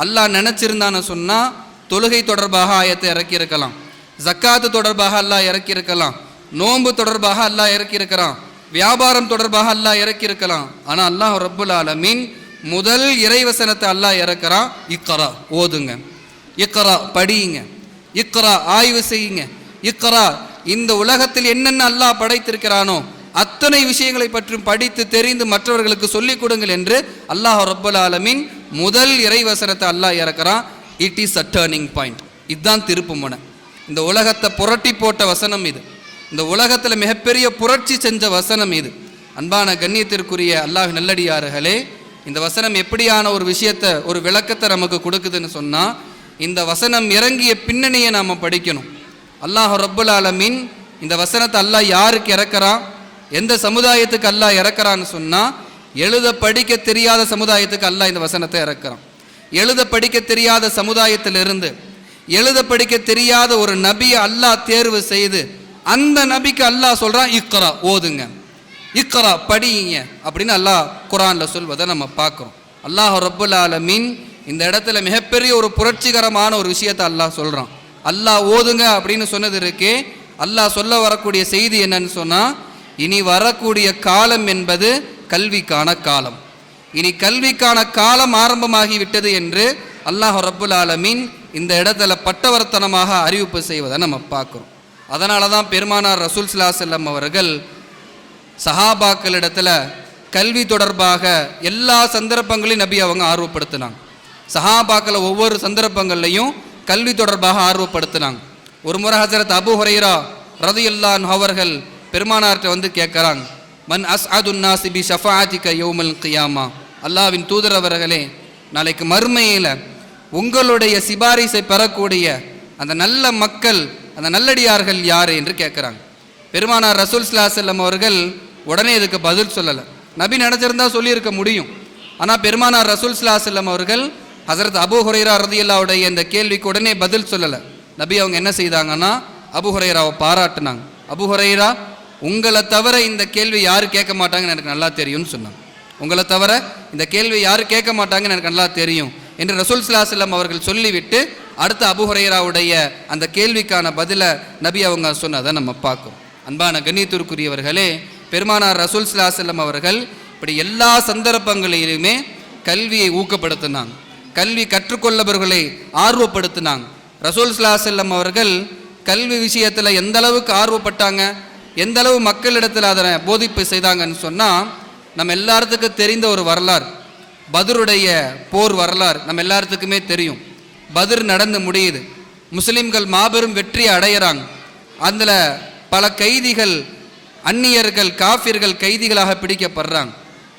அல்லாஹ் நினச்சிருந்தான்னு சொன்னால் தொழுகை தொடர்பாக ஆயத்தை இறக்கியிருக்கலாம், ஜக்காத்து தொடர்பாக அல்லாஹ் இறக்கியிருக்கலாம், நோன்பு தொடர்பாக அல்லாஹ் இறக்கியிருக்கிறான், வியாபாரம் தொடர்பாக அல்லாஹ் இறக்கியிருக்கலாம். ஆனால் அல்லாஹ் ரப்புல் ஆலமீன் முதல் இறைவசனத்தை அல்லாஹ் இறக்குறான். இக்ரா ஓதுங்க, இக்ரா படியுங்க, இக்ரா ஆய்வு செய்யுங்க, இக்ரா இந்த உலகத்தில் என்னென்ன அல்லாஹ் படைத்திருக்கிறானோ அத்தனை விஷயங்களை பற்றி படித்து தெரிந்து மற்றவர்களுக்கு சொல்லிக் கொடுங்கள் என்று அல்லாஹ் ரப்புல் ஆலமீன் முதல் இறைவசனத்தை அல்லாஹ் இறக்குறான். It is a turning point. இதுதான் திருப்பு முனை. இந்த உலகத்தை புரட்டி போட்ட வசனம் இது. இந்த உலகத்தில் மிகப்பெரிய புரட்சி செஞ்ச வசனம் இது. அன்பான கண்ணியத்திற்குரிய அல்லாஹ் நல்லடியார்களே, இந்த வசனம் எப்படியான ஒரு விஷயத்தை, ஒரு விளக்கத்தை நமக்கு கொடுக்குதுன்னு சொன்னால், இந்த வசனம் இறங்கிய பின்னணியை நாம் படிக்கணும். அல்லாஹ் ரப்புல் ஆலமீன் இந்த வசனத்தை அல்லாஹ் யாருக்கு இறக்குறான், எந்த சமுதாயத்துக்கு அல்லாஹ் இறக்குறான்னு சொன்னால், எழுத படிக்க தெரியாத சமுதாயத்துக்கு அல்லாஹ் இந்த வசனத்தை இறக்குறான். எழுத படிக்க தெரியாத சமுதாயத்திலிருந்து எழுத படிக்க தெரியாத ஒரு நபியை அல்லாஹ் தேர்வு செய்து அந்த நபிக்கு அல்லாஹ் சொல்கிறான், இக்ரா ஓதுங்க, இக்ரா படியுங்க அப்படின்னு அல்லாஹ் குரானில் சொல்வதை நம்ம பார்க்குறோம். அல்லாஹ் ரப்புல் ஆலமீன் இந்த இடத்துல மிகப்பெரிய ஒரு புரட்சிகரமான ஒரு விஷயத்தை அல்லாஹ் சொல்கிறான். அல்லாஹ் ஓதுங்க அப்படின்னு சொன்னது இருக்கே, அல்லாஹ் சொல்ல வரக்கூடிய செய்தி என்னன்னு சொன்னால், இனி வரக்கூடிய காலம் என்பது கல்விக்கான காலம். இனி கல்விக்கான காலம் ஆரம்பமாகிவிட்டது என்று அல்லாஹ் ரப்புல் ஆலமீன் இந்த இடத்துல பட்டவர்த்தனமாக அறிவிப்பு செய்வதை நம்ம பார்க்குறோம். அதனால தான் பெருமானார் ரசூல் ஸல்லல்லாஹு அலைஹி வஸல்லம் அவர்கள் சஹாபாக்களிடத்தில் கல்வி தொடர்பாக எல்லா சந்தர்ப்பங்களையும் நபி அவங்க ஆர்வப்படுத்தினாங்க. சஹாபாக்களை ஒவ்வொரு சந்தர்ப்பங்கள்லையும் கல்வி தொடர்பாக ஆர்வப்படுத்தினாங்க. ஒரு முறை ஹஸரத் அபூ ஹுரைரா ரலியல்லாஹு அன்ஹு அவர்கள் பெருமானார்கிட்ட வந்து கேட்குறாங்க, மன் அஸ்அதுன் நாஸி பி ஷஃபாஅத்திக யௌமல் கியாமா, அல்லாஹ்வின் தூதர் அவர்களே, நாளைக்கு மறுமையில் உங்களுடைய சிபாரிசை பெறக்கூடிய அந்த நல்ல மக்கள், அந்த நல்லடியார்கள் யார் என்று கேட்குறாங்க. பெருமானார் ரசூல் ஸல்லல்லாஹு அலைஹி வஸல்லம் அவர்கள் உடனே இதுக்கு பதில் சொல்லலை. நபி நினச்சிருந்தா சொல்லியிருக்க முடியும். ஆனால் பெருமானார் ரசூல் ஸல்லல்லாஹு அலைஹி வஸல்லம் அவர்கள் ஹஸரத் அபூ ஹுரைரா ரலியல்லாஹுடைய இந்த கேள்விக்கு உடனே பதில் சொல்லலை. நபி அவங்க என்ன செய்தாங்கன்னா, அபூ ஹுரைராவை பாராட்டினாங்க. அபூ ஹுரைரா, உங்களை தவிர இந்த கேள்வி யாரும் கேட்க மாட்டாங்கன்னு எனக்கு நல்லா தெரியும்னு சொன்னாங்க. உங்களை தவிர இந்த கேள்வி யாரும் கேட்க மாட்டாங்கன்னு எனக்கு நல்லா தெரியும் என்று ரசூல் ஸல்லல்லாஹு அலைஹி வஸல்லம் அவர்கள் சொல்லிவிட்டு அடுத்த அபூ ஹுரைராவுடைய அந்த கேள்விக்கான பதிலை நபி அவங்க சொன்னதை நம்ம பார்க்கிறோம். அன்பான கண்ணியத்திற்குரியவர்களே, பெருமானார் ரசூல் ஸல்லல்லாஹு அலைஹி வஸல்லம் அவர்கள் இப்படி எல்லா சந்தர்ப்பங்களிலுமே கல்வியை ஊக்கப்படுத்தினாங்க, கல்வி கற்றுக்கொள்ளவர்களை ஆர்வப்படுத்தினாங்க. ரசூல் ஸல்லல்லாஹு அலைஹி வஸல்லம் அவர்கள் கல்வி விஷயத்தில் எந்த அளவுக்கு ஆர்வப்பட்டாங்க, எந்த அளவு மக்களிடத்தில் அதனை போதிப்பு செய்தாங்கன்னு சொன்னால், நம்ம எல்லாத்துக்கும் தெரிந்த ஒரு வரலாறு, பத்ருடைய போர் வரலாறு நம்ம எல்லாத்துக்குமே தெரியும். பத்ர் நடந்து முடியுது, முஸ்லிம்கள் மாபெரும் வெற்றியை அடையிறாங்க. அதில் பல கைதிகள், அந்நியர்கள், காஃபிர்கள் கைதிகளாக பிடிக்கப்படுறாங்க.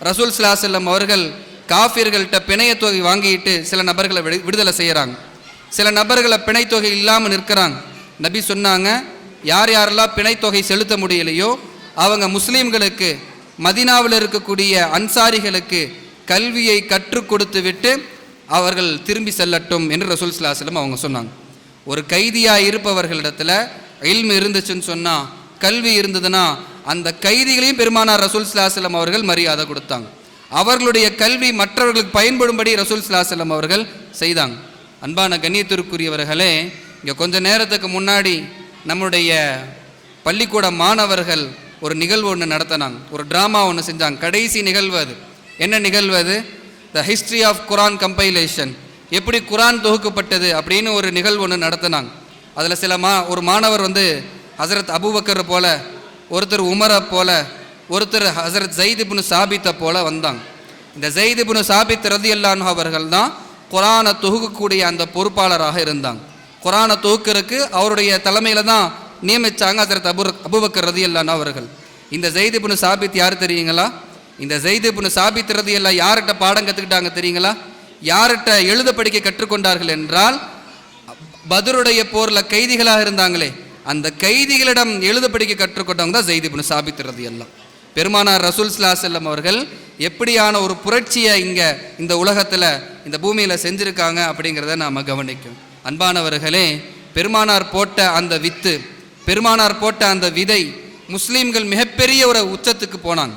ரசூல் ஸல்லல்லாஹு அலைஹி வஸல்லம் அவர்கள் காஃபிர்கள்ட்ட பிணையத்தொகை வாங்கிட்டு சில நபர்களை விடுதலை செய்கிறாங்க. சில நபர்களை பிணைத்தொகை இல்லாமல் நிற்கிறாங்க. நபி சொன்னாங்க, யார் யாரெல்லாம் பிணைத்தொகை செலுத்த முடியலையோ அவங்க முஸ்லீம்களுக்கு, மதீனாவில் இருக்கக்கூடிய அன்சாரிகளுக்கு கல்வியை கற்றுக் கொடுத்து விட்டு அவர்கள் திரும்பி செல்லட்டும் என்று ரசூல் ஸல்லல்லாஹு அலைஹி வஸல்லம் அவங்க சொன்னாங்க. ஒரு கைதியாக இருப்பவர்களிடத்தில் இல்மு இருந்துச்சுன்னு சொன்னால், கல்வி இருந்ததுன்னா அந்த கைதிகளையும் பெருமானார் ரசூல் ஸல்லல்லாஹு அலைஹி வஸல்லம் அவர்கள் மரியாதை கொடுத்தாங்க. அவர்களுடைய கல்வி மற்றவர்களுக்கு பயன்படும்படி ரசூல் ஸல்லல்லாஹு அலைஹி வஸல்லம் அவர்கள் செய்தாங்க. அன்பான கண்ணியத்திற்குரியவர்களே, இங்கே கொஞ்ச நேரத்துக்கு முன்னாடி நம்முடைய பள்ளிக்கூட மாணவர்கள் ஒரு நிகழ்வு ஒன்று நடத்தினாங்க, ஒரு ட்ராமா ஒன்று செஞ்சாங்க. கடைசி நிகழ்வு அது. என்ன நிகழ்வு அது? The history of Quran compilation, எப்படி குரான் தொகுக்கப்பட்டது அப்படின்னு ஒரு நிகழ்வு ஒன்று நடத்தினாங்க. அதில் ஒரு மாணவர் வந்து ஹசரத் அபூபக்கர் போல, ஒருத்தர் உமரை போல, ஒருத்தர் ஹசரத் ஜெயித் இப்னு சாபித்தை போல வந்தாங்க. இந்த ஜெயித் இப்னு சாபித் ரலியல்லாஹு அன்ஹு அவர்கள் தான் குரானை தொகுக்கக்கூடிய அந்த பொறுப்பாளராக இருந்தாங்க. குரானை தொகுக்கிறதுக்கு அவருடைய தலைமையில் தான் நியமித்தாங்க ஹசரத் அபூபக்கர் ரலியல்லாஹு அன்ஹு அவர்கள். இந்த ஜெயித் இப்னு சாபித் யார் தெரியுங்களா? இந்த ஜெயித் இப்னு சாபித் ரலியல்லாஹு யார்கிட்ட பாடம் கற்றுக்கிட்டாங்க தெரியுங்களா? யார்கிட்ட எழுத படிக்க கற்றுக்கொண்டார்கள் என்றால், பத்ருடைய போரில் கைதிகளாக இருந்தாங்களே அந்த கைதிகளிடம் எழுத படிக்க கற்றுக்கொண்டவங்க தான் ஜெயித் இப்னு சாபித் ரலியல்லாஹு. பெருமானார் ரசூல் ஸல்லல்லாஹு அலைஹி வஸல்லம் அவர்கள் எப்படியான ஒரு புரட்சியை இங்கே இந்த உலகத்தில் இந்த பூமியில் செஞ்சுருக்காங்க அப்படிங்கிறத நாம் கவனிக்கும். அன்பானவர்களே, பெருமானார் போட்ட அந்த வித்து, பெருமானார் போட்ட அந்த விதை, முஸ்லீம்கள் மிகப்பெரிய ஒரு உச்சத்துக்கு போனாங்க.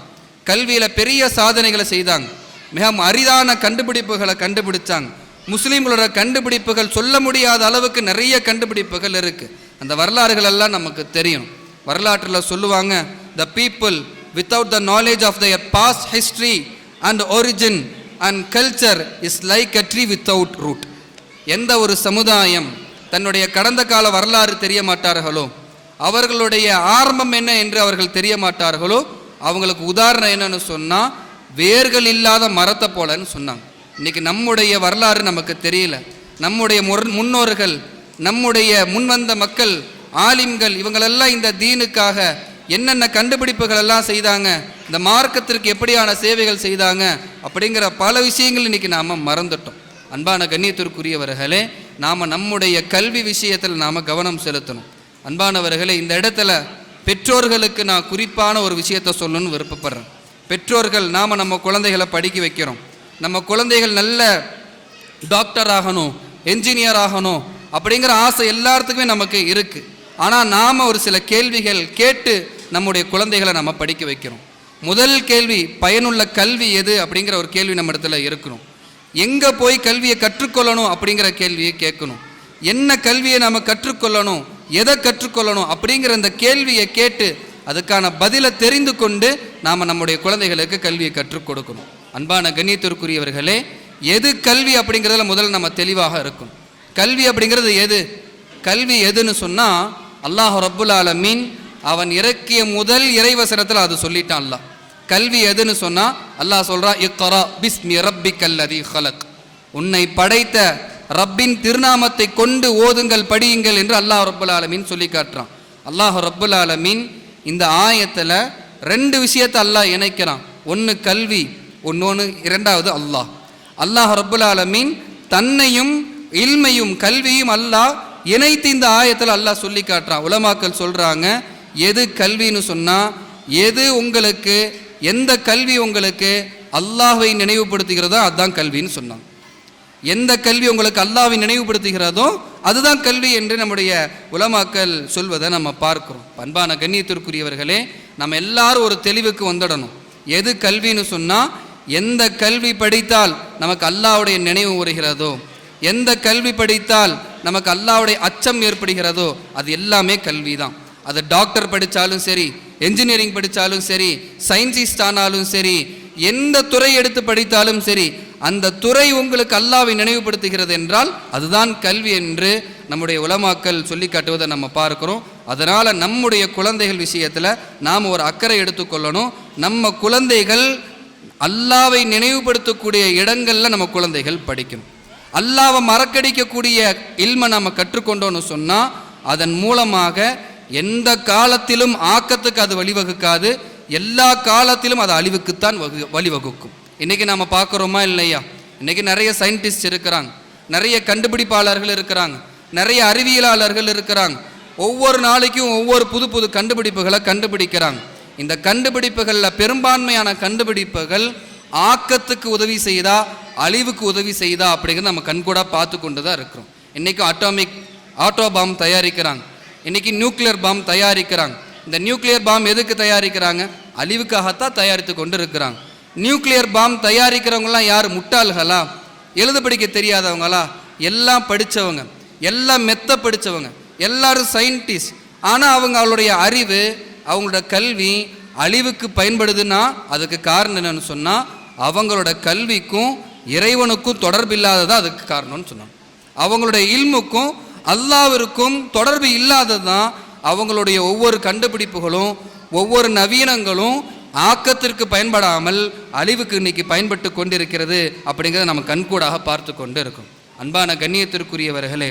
கல்வியில் பெரிய சாதனைகளை செய்தாங்க. மிக அரிதான கண்டுபிடிப்புகளை கண்டுபிடிச்சாங்க. முஸ்லீம்களோட கண்டுபிடிப்புகள் சொல்ல முடியாத அளவுக்கு நிறைய கண்டுபிடிப்புகள் இருக்குது. அந்த வரலாறுகள் எல்லாம் நமக்கு தெரியும். வரலாற்றில் சொல்லுவாங்க, the people without the knowledge of their past history and origin and culture is like a tree without root. எந்த ஒரு சமுதாயம் தன்னுடைய கடந்த கால வரலாறு தெரிய மாட்டார்களோ, அவர்களுடைய ஆரம்பம் என்ன என்று அவர்கள் தெரிய மாட்டார்களோ, அவங்களுக்கு உதாரணம் என்னன்னு சொன்னால் வேர்கள் இல்லாத மரத்தை போலன்னு சொன்னாங்க. இன்றைக்கி நம்முடைய வரலாறு நமக்கு தெரியல. நம்முடைய முன்னோர்கள், நம்முடைய முன்வந்த மக்கள், ஆலிம்கள், இவங்களெல்லாம் இந்த தீனுக்காக என்னென்ன கண்டுபிடிப்புகள் எல்லாம் செய்தாங்க, இந்த மார்க்கத்திற்கு எப்படியான சேவைகள் செய்தாங்க அப்படிங்கிற பல விஷயங்கள் இன்றைக்கி நாம் மறந்துட்டோம். அன்பான கண்ணியத்திற்குரியவர்களே, நாம் நம்முடைய கல்வி விஷயத்தில் நாம் கவனம் செலுத்தணும். அன்பானவர்களே, இந்த இடத்துல பெற்றோர்களுக்கு நான் குறிப்பான ஒரு விஷயத்தை சொல்லணும்னு விருப்பப்படுறேன். பெற்றோர்கள், நாம் நம்ம குழந்தைகளை படிக்க வைக்கிறோம். நம்ம குழந்தைகள் நல்ல டாக்டர் ஆகணும், என்ஜினியர் ஆகணும் அப்படிங்கிற ஆசை எல்லாத்துக்குமே நமக்கு இருக்குது. ஆனால் நாம் ஒரு சில கேள்விகள் கேட்டு நம்முடைய குழந்தைகளை நம்ம படிக்க வைக்கிறோம். முதல் கேள்வி, பயனுள்ள கல்வி எது அப்படிங்கிற ஒரு கேள்வி நம்ம இடத்துல இருக்கணும். எங்கே போய் கல்வியை கற்றுக்கொள்ளணும் அப்படிங்கிற கேள்வியை கேட்கணும். என்ன கல்வியை நம்ம கற்றுக்கொள்ளணும், எதை கற்றுக்கொள்ளணும் அப்படிங்கிற அந்த கேள்வியை கேட்டு அதுக்கான பதிலை தெரிந்து கொண்டு நாம் நம்முடைய குழந்தைகளுக்கு கல்வியை கற்றுக் கொடுக்கணும். அன்பான கண்ணியத்திற்குரியவர்களே, எது கல்வி அப்படிங்கிறதுல முதல்ல நம்ம தெளிவாக இருக்கும். கல்வி அப்படிங்கிறது எது? கல்வி எதுன்னு சொன்னால், அல்லாஹ் ரப்புல் ஆலமீன் அவன் இறக்கிய முதல் இறைவசனத்தில் அது சொல்லிட்டான். அல்லாஹ் கல்வி எதுன்னு சொன்னால் அல்லாஹ் சொல்கிறான், இக்ரா பிஸ்மி ரப்பிக்கல்லதி ஹலக், உன்னை படைத்த ரப்பின் திருநாமத்தை கொண்டு ஓதுங்கள், படியுங்கள் என்று அல்லாஹ் ரப்புல் ஆலமீன் சொல்லி காட்டுறான். அல்லாஹ் ரப்புல் ஆலமீன் இந்த ஆயத்தில் ரெண்டு விஷயத்தை அல்லாஹ் இணைக்கிறான். ஒன்று கல்வி, ஒன்று இரண்டாவது அல்லாஹ். அல்லாஹ் ரப்புல் ஆலமீன் தன்னையும் இல்மையும் கல்வியும் அல்லாஹ் இணைத்து இந்த ஆயத்தில் அல்லாஹ் சொல்லி காட்டுறான். உலமாக்கள் சொல்கிறாங்க, எது கல்வின்னு சொன்னால், எது உங்களுக்கு, எந்த கல்வி உங்களுக்கு அல்லாஹ்வை நினைவுபடுத்துகிறதோ அதுதான் கல்வின்னு சொன்னாங்க. எந்த கல்வி உங்களுக்கு அல்லாஹ்வை நினைவுபடுத்துகிறதோ அதுதான் கல்வி என்று நம்முடைய உலமாக்கள் சொல்வதை நம்ம பார்க்குறோம். அன்பான கண்ணியத்திற்குரியவர்களே, நம்ம எல்லாரும் ஒரு தெளிவுக்கு வந்துடணும். எது கல்வின்னு சொன்னால், எந்த கல்வி படித்தால் நமக்கு அல்லாஹ்வுடைய நினைவு வருகிறதோ, எந்த கல்வி படித்தால் நமக்கு அல்லாஹ்வுடைய அச்சம் ஏற்படுகிறதோ அது எல்லாமே கல்வி தான். அது டாக்டர் படித்தாலும் சரி, என்ஜினியரிங் படித்தாலும் சரி, சயின்டிஸ்ட் ஆனாலும் சரி, எந்த துறை எடுத்து படித்தாலும் சரி, அந்த துறை உங்களுக்கு அல்லாஹ்வை நினைவுபடுத்துகிறது என்றால் அதுதான் கல்வி என்று நம்முடைய உலமாக்கள் சொல்லி காட்டுவதை நம்ம பார்க்குறோம். அதனால் நம்முடைய குழந்தைகள் விஷயத்தில் நாம் ஒரு அக்கறை எடுத்துக்கொள்ளணும். நம்ம குழந்தைகள் அல்லாஹ்வை நினைவுபடுத்தக்கூடிய இடங்களில் நம்ம குழந்தைகள் படிக்கணும். அல்லாஹ்வை மறக்கடிக்கக்கூடிய இல்மை நம்ம கற்றுக்கொண்டோன்னு சொன்னால் அதன் மூலமாக எந்த காலத்திலும் ஆக்கத்துக்கு அது வழிவகுக்காது, எல்லா காலத்திலும் அது அழிவுக்குத்தான் வழிவகுக்கும். இன்றைக்கி நம்ம பார்க்குறோமா இல்லையா? இன்றைக்கி நிறைய சயின்டிஸ்ட் இருக்கிறாங்க, நிறைய கண்டுபிடிப்பாளர்கள் இருக்கிறாங்க, நிறைய அறிவியலாளர்கள் இருக்கிறாங்க. ஒவ்வொரு நாளைக்கும் ஒவ்வொரு புது புது கண்டுபிடிப்புகளை கண்டுபிடிக்கிறாங்க. இந்த கண்டுபிடிப்புகளில் பெரும்பான்மையான கண்டுபிடிப்புகள் ஆக்கத்துக்கு உதவி செய்தா அழிவுக்கு உதவி செய்தா அப்படிங்கிறது நம்ம கண்கூட பார்த்து கொண்டு தான் இருக்கிறோம். இன்றைக்கி ஆட்டோ பாம் தயாரிக்கிறாங்க, இன்றைக்கி நியூக்ளியர் பாம் தயாரிக்கிறாங்க. இந்த நியூக்ளியர் பாம் எதுக்கு தயாரிக்கிறாங்க? அழிவுக்காகத்தான் தயாரித்து கொண்டு இருக்கிறாங்க. நியூக்ளியர் பாம் தயாரிக்கிறவங்களாம் யார்? முட்டாள்களா? எழுத படிக்க தெரியாதவங்களா? எல்லாம் படித்தவங்க, எல்லாம் மெத்த படித்தவங்க, எல்லாரும் சயின்டிஸ்ட். ஆனால் அவங்களுடைய அறிவு அவங்களோட கல்வி அழிவுக்கு பயன்படுதுன்னா அதுக்கு காரணம் என்னன்னு சொன்னால் அவங்களோட கல்விக்கும் இறைவனுக்கும் தொடர்பு இல்லாததான் அதுக்கு காரணம்னு சொன்னாங்க. அவங்களுடைய இல்முக்கும் அல்லாஹ்விற்கும் தொடர்பு இல்லாதது தான் அவங்களுடைய ஒவ்வொரு கண்டுபிடிப்புகளும் ஒவ்வொரு நவீனங்களும் ஆக்கத்திற்கு பயன்படாமல் அழிவுக்கு இன்னைக்கு பயன்பட்டு கொண்டிருக்கிறது அப்படிங்கிறத நம்ம கண்கூடாக பார்த்து கொண்டு இருக்கோம். அன்பான கண்ணியத்திற்குரியவர்களே,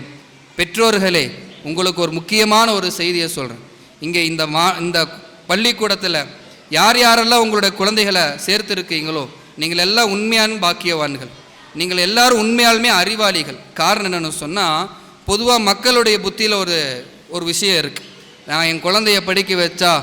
பெற்றோர்களே, உங்களுக்கு ஒரு முக்கியமான ஒரு செய்தியை சொல்கிறேன். இங்கே இந்த பள்ளிக்கூடத்தில் யார் யாரெல்லாம் உங்களுடைய குழந்தைகளை சேர்த்துருக்கீங்களோ நீங்கள் எல்லாம் உண்மையான பாக்கியவான்கள், நீங்கள் எல்லாரும் உண்மையாலுமே அறிவாளிகள். காரணம் என்னென்னு சொன்னால், பொதுவாக மக்களுடைய புத்தியில் ஒரு விஷயம் இருக்குது. நான் என் குழந்தைய படிக்க வச்சா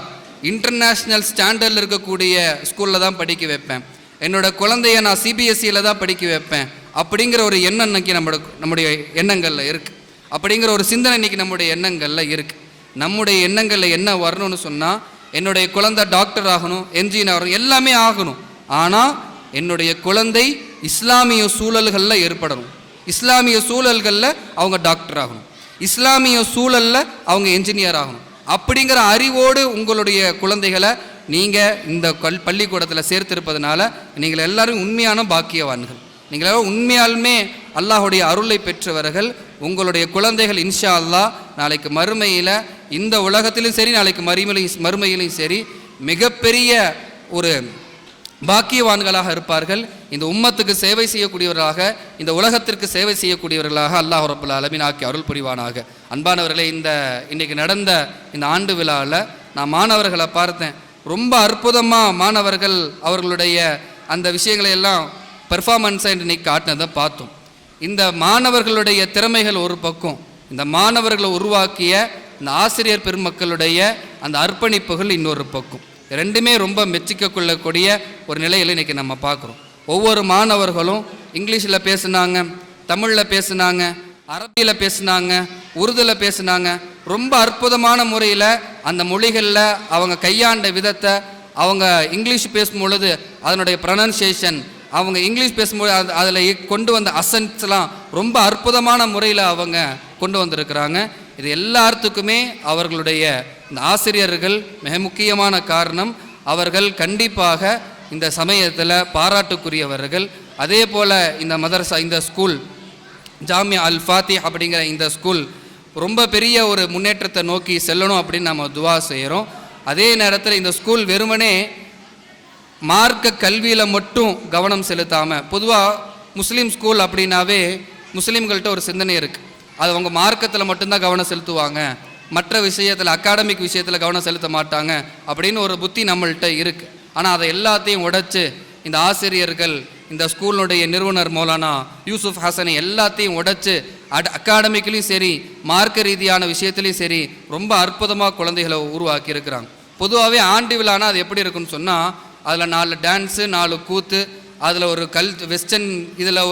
இன்டர்நேஷ்னல் ஸ்டாண்டர்டில் இருக்கக்கூடிய ஸ்கூலில் தான் படிக்க வைப்பேன், என்னோடய குழந்தைய நான் சிபிஎஸ்சியில் தான் படிக்க வைப்பேன் அப்படிங்கிற ஒரு எண்ணம் இன்னைக்கு நம்முடைய எண்ணங்களில் இருக்குது. அப்படிங்கிற ஒரு சிந்தனை இன்னைக்கு நம்முடைய எண்ணங்களில் இருக்குது. நம்முடைய எண்ணங்களில் என்ன வரணும்னு சொன்னால், என்னுடைய குழந்தை டாக்டர் ஆகணும், என்ஜினியர் ஆகணும், எல்லாமே ஆகணும். ஆனால் என்னுடைய குழந்தை இஸ்லாமிய சூழல்களில் ஏற்படணும், இஸ்லாமிய சூழல்களில் அவங்க டாக்டர் ஆகணும், இஸ்லாமிய சூழலில் அவங்க என்ஜினியர் ஆகணும். அப்படிங்கிற அறிவோடு உங்களுடைய குழந்தைகளை நீங்கள் இந்த பள்ளிக்கூடத்தில் சேர்த்திருப்பதனால நீங்கள் எல்லாரும் உண்மையான பாக்கியவான்கள். நீங்கள் எல்லாரும் உண்மையாலுமே அல்லாஹுடைய அருளை பெற்றவர்கள். உங்களுடைய குழந்தைகள் இன்ஷா அல்லாஹ் நாளைக்கு மறுமையில், இந்த உலகத்திலும் சரி நாளைக்கு மறுமையிலும் சரி, மிகப்பெரிய ஒரு பாக்கியவான்களாக இருப்பார்கள். இந்த உம்மத்துக்கு சேவை செய்யக்கூடியவர்களாக, இந்த உலகத்திற்கு சேவை செய்யக்கூடியவர்களாக அல்லாஹ் ரப்பல் ஆலமீன் ஆக்கி அருள் புரிவானாக. அன்பானவர்களே, இன்றைக்கி நடந்த இந்த ஆண்டு விழாவில் நான் மாணவர்களை பார்த்தேன். ரொம்ப அற்புதமாக மாணவர்கள் அவர்களுடைய அந்த விஷயங்களை எல்லாம் பெர்ஃபார்மன்ஸை இன்றைக்கி காட்டினதை பார்த்தோம். இந்த மாணவர்களுடைய திறமைகள் ஒரு பக்கம், இந்த மாணவர்களை உருவாக்கிய இந்த ஆசிரியர் பெருமக்களுடைய அந்த அர்ப்பணிப்புகள் இன்னொரு பக்கம். ரெண்டுமே ரொம்ப மெச்சிக்க கொள்ளக்கூடிய ஒரு நிலையில் இன்றைக்கி நம்ம பார்க்குறோம். ஒவ்வொரு மாணவர்களும் இங்கிலீஷில் பேசுனாங்க, தமிழில் பேசுனாங்க, அரபியில் பேசுனாங்க, உருதுவில் பேசுனாங்க. ரொம்ப அற்புதமான முறையில் அந்த மொழிகளில் அவங்க கையாண்ட விதத்தை, அவங்க இங்கிலீஷ் பேசும்பொழுது அதனுடைய ப்ரொனன்சியேஷன், அவங்க இங்கிலீஷ் பேசும்போது அதில் கொண்டு வந்த அசன்ஸ்லாம் ரொம்ப அற்புதமான முறையில் அவங்க கொண்டு வந்திருக்கிறாங்க. இது எல்லாத்துக்குமே அவர்களுடைய இந்த ஆசிரியர்கள் மிக முக்கியமான காரணம். அவர்கள் கண்டிப்பாக இந்த சமயத்தில் பாராட்டுக்குரியவர்கள். அதே போல் இந்த மதரசா, இந்த ஸ்கூல் ஜாமியா அல் ஃபாத்திஹ் அப்படிங்கிற இந்த ஸ்கூல் ரொம்ப பெரிய ஒரு முன்னேற்றத்தை நோக்கி செல்லணும் அப்படின்னு நம்ம துவா செய்கிறோம். அதே நேரத்தில் இந்த ஸ்கூல் வெறுமனே மார்க்க கல்வியில் மட்டும் கவனம் செலுத்தாமல், பொதுவாக முஸ்லீம் ஸ்கூல் அப்படின்னாவே முஸ்லீம்கள்ட்ட ஒரு சிந்தனை இருக்குது, அது அவங்க மார்க்கத்தில் மட்டும்தான் கவனம் செலுத்துவாங்க, மற்ற விஷயத்தில் அகாடமிக் விஷயத்தில் கவனம் செலுத்த மாட்டாங்க அப்படின்னு ஒரு புத்தி நம்மள்கிட்ட இருக்குது. ஆனால் அதை எல்லாத்தையும் உடைச்சு இந்த ஆசிரியர்கள், இந்த ஸ்கூலுடைய நிறுவனர் மௌலானா யூசுப் ஹசனை எல்லாத்தையும் உடைச்சு அகாடமிக்லேயும் சரி மார்க்க ரீதியான விஷயத்துலையும் சரி ரொம்ப அற்புதமாக குழந்தைகளை உருவாக்கி இருக்கிறாங்க. பொதுவாகவே ஆண்டு விழானா அது எப்படி இருக்குன்னு சொன்னால், அதில் 4 டான்ஸு, 4 கூத்து, அதில் ஒரு வெஸ்டர்ன் இதில்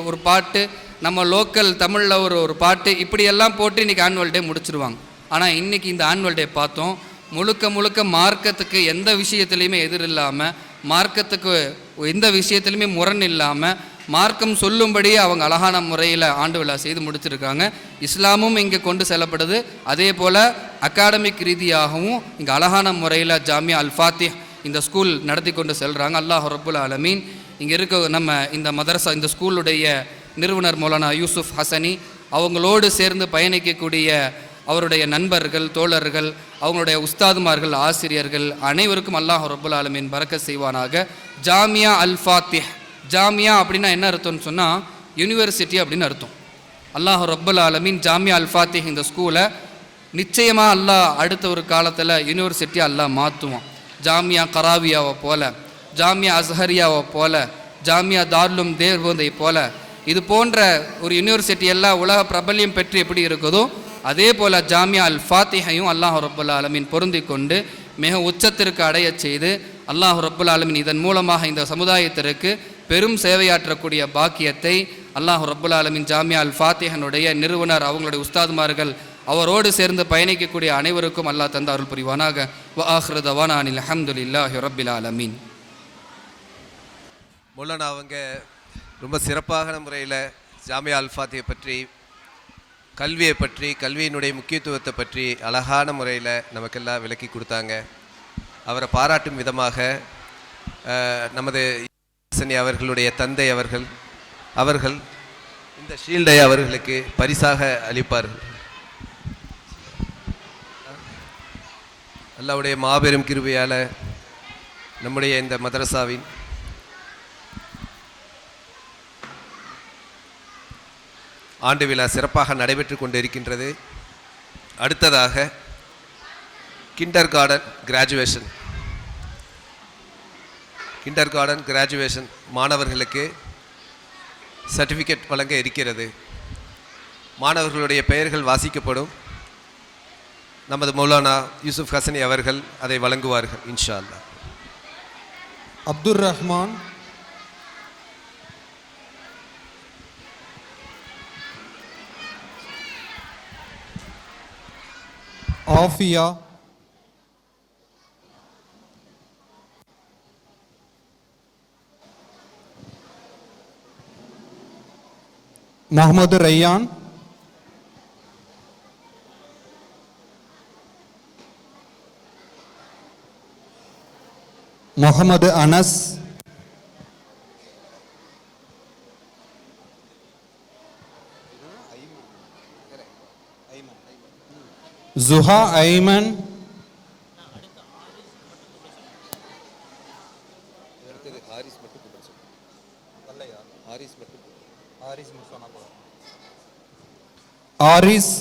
ஒரு பாட்டு, நம்ம லோக்கல் தமிழில் ஒரு பாட்டு, இப்படியெல்லாம் போட்டு இன்றைக்கி ஆனுவல் டே முடிச்சிருவாங்க. ஆனால் இன்றைக்கி இந்த ஆனுவல் டே பார்த்தோம், முழுக்க மார்க்கத்துக்கு எந்த விஷயத்துலையுமே எதிர் இல்லாமல், மார்க்கத்துக்கு எந்த விஷயத்துலையுமே முரண் இல்லாமல், மார்க்கம் சொல்லும்படி அவங்க அழகான முறையில் ஆண்டு விழா செய்து முடிச்சிருக்காங்க. இஸ்லாமும் இங்கே கொண்டு செல்லப்படுது. அதே போல் அகாடமிக் ரீதியாகவும் இங்கே அழகான முறையில் ஜாமியா அல் ஃபாத்திஹ் இந்த ஸ்கூல் நடத்தி கொண்டு செல்கிறாங்க. அல்லாஹ் ரப்புல் ஆலமீன் இங்கே இருக்க நம்ம இந்த மதரசா, இந்த ஸ்கூலுடைய நிறுவனர் மௌலானா யூசுப் ஹசனி, அவங்களோடு சேர்ந்து பயணிக்கக்கூடிய அவருடைய நண்பர்கள், தோழர்கள், அவங்களுடைய உஸ்தாதுமார்கள், ஆசிரியர்கள் அனைவருக்கும் அல்லாஹ் ரப்புல் ஆலமீன் பரக்கத் செய்வானாக. ஜாமியா அல் ஃபாத்திஹ், ஜாமியா அப்படின்னா என்ன அர்த்தம்னு சொன்னால் யூனிவர்சிட்டி அப்படின்னு அர்த்தம். அல்லாஹ் ரப்புல் ஆலமீன் ஜாமியா அல் ஃபாத்திஹ் இந்த ஸ்கூலை நிச்சயமாக அல்லாஹ் அடுத்த ஒரு காலத்தில் யூனிவர்சிட்டி அல்லாஹ் மாற்றுவான். ஜாமியா கராவியாவை போல, ஜாமியா அஸ்ஹரியாவை போல, ஜாமியா தாருலும் தேர்வந்தை போல, இது போன்ற ஒரு யூனிவர்சிட்டி எல்லாம் உலக பிரபல்யம் பெற்று எப்படி இருக்குதோ அதே போல் ஜாமியா அல் ஃபாத்திஹையும் அல்லாஹ் ரப்புல் ஆலமீன் பொருந்தி கொண்டு மிக உச்சத்திற்கு அடைய செய்து அல்லாஹ் ரப்புல் ஆலமீன் இதன் மூலமாக இந்த சமுதாயத்திற்கு பெரும் சேவையாற்றக்கூடிய பாக்கியத்தை அல்லாஹ் ரப்புல் ஆலமீன் ஜாமியா அல் ஃபாத்திஹனுடைய நிறுவனர், அவங்களுடைய உஸ்தாதுமார்கள், அவரோடு சேர்ந்து பயணிக்கக்கூடிய அனைவருக்கும் அல்லாஹ் தந்த அருள் புரிவானாக. வ ஆஹிரு தவானா அனில் அல்ஹம்துலில்லாஹி ரப்பில் ஆலமீன். மௌலானா அவங்க ரொம்ப சிறப்பான முறையில் ஜாமியா அல் ஃபாத்திஹை பற்றி, கல்வியை பற்றி, கல்வியினுடைய முக்கியத்துவத்தை பற்றி அழகான முறையில் நமக்கெல்லாம் விளக்கி கொடுத்தாங்க. அவரை பாராட்டும் விதமாக நமது அவர்களுடைய தந்தை அவர்கள் இந்த ஷீல்டை அவர்களுக்கு பரிசாக அளிப்பார்கள். அல்லாஹ்வுடைய மாபெரும் கிருபையால் நம்முடைய இந்த மதரசாவின் ஆண்டு விழா சிறப்பாக நடைபெற்று கொண்டிருக்கின்றது. அடுத்ததாக கிண்டர் கார்டன் கிராஜுவேஷன் மாணவர்களுக்கு சர்டிஃபிகேட் வழங்க இருக்கிறது. மாணவர்களுடைய பெயர்கள் வாசிக்கப்படும். நமது மௌலானா யூசுப் ஹசனி அவர்கள் அதை வழங்குவார்கள் இன்ஷா அல்லாஹ். அப்துர் ரஹ்மான், ஆஃபியா, முகமது ரய்யான், முகமது அனஸ், ஜுஹா ஐமன், ஆரிஸ்,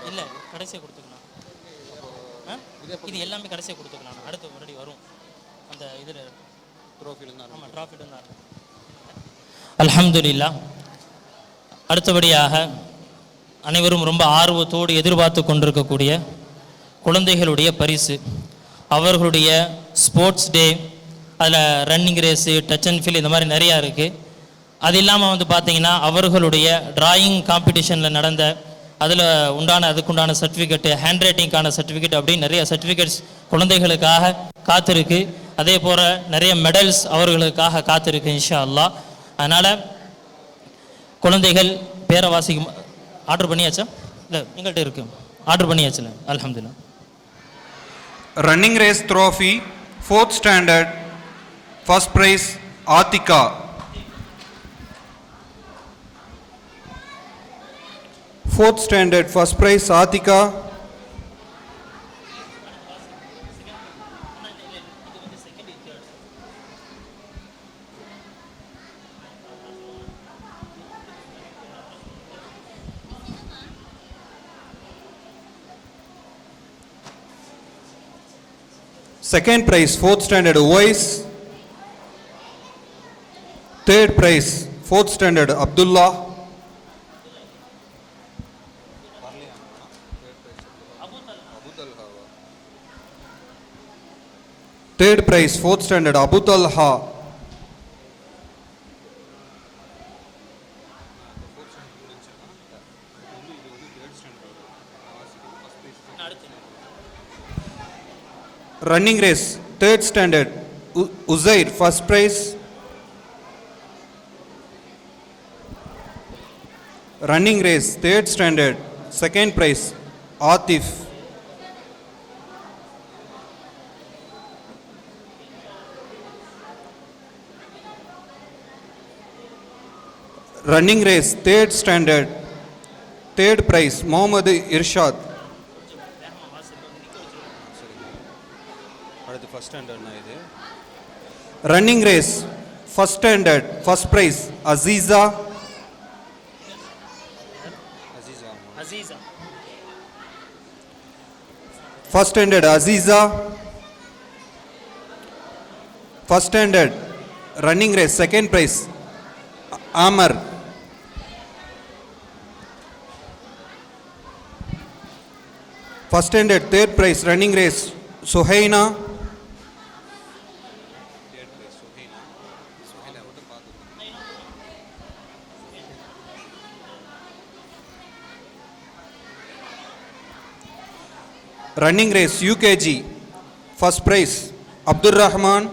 இல்லை கடைசியாக கொடுத்துக்கலாம். இது எல்லாமே கடைசியாக கொடுத்துக்கலாம். அடுத்து முன்னாடி வரும் அந்த இதில் ஆமாம் ட்ராஃபில் தான். அல்ஹம்துலில்லாஹ். அடுத்தபடியாக அனைவரும் ரொம்ப ஆர்வத்தோடு எதிர்பார்த்து கொண்டிருக்கக்கூடிய குழந்தைகளுடைய பரிசு, அவர்களுடைய ஸ்போர்ட்ஸ் டே, அதில் running race, touch and feel, இந்த மாதிரி நிறையா இருக்குது. அது இல்லாமல் பார்த்தீங்கன்னா அவர்களுடைய டிராயிங் காம்படிஷனில் நடந்த அதில் அதுக்குண்டான சர்டிஃபிகேட்டு, ஹேண்ட் ரைட்டிங்கான சர்டிஃபிகேட், அப்படின்னு நிறைய சர்டிஃபிகேட்ஸ் குழந்தைகளுக்காக காத்திருக்கு. அதே போல் நிறைய மெடல்ஸ் அவர்களுக்காக காத்திருக்கு இன்ஷா அல்லாஹ். அதனால் குழந்தைகள் பேரை வாசிக்கும். ஆர்டர் பண்ணியாச்சா? இல்லை எங்கள்கிட்ட இருக்கு, ஆர்டர் பண்ணியாச்சுல. அல்ஹம்துலில்லாஹ். Running race trophy 4th standard, first prize Athika. Fourth standard, first prize Atika. Second prize, 4th standard Uwais. Third prize, 4th standard Abdullah. Third prize, 4th standard Abu Talha. Running race, 3rd standard Uzair, first prize. Running race, 3rd standard, second prize Atif. Running race, 3rd standard, 3rd prize Mohammad Irshad. Running race, 1st standard, first prize Aziza. First standard Aziza. First standard running race, second prize Amar. First standard, third prize running race Suhaina. Running race UKG, first prize Abdur Rahman.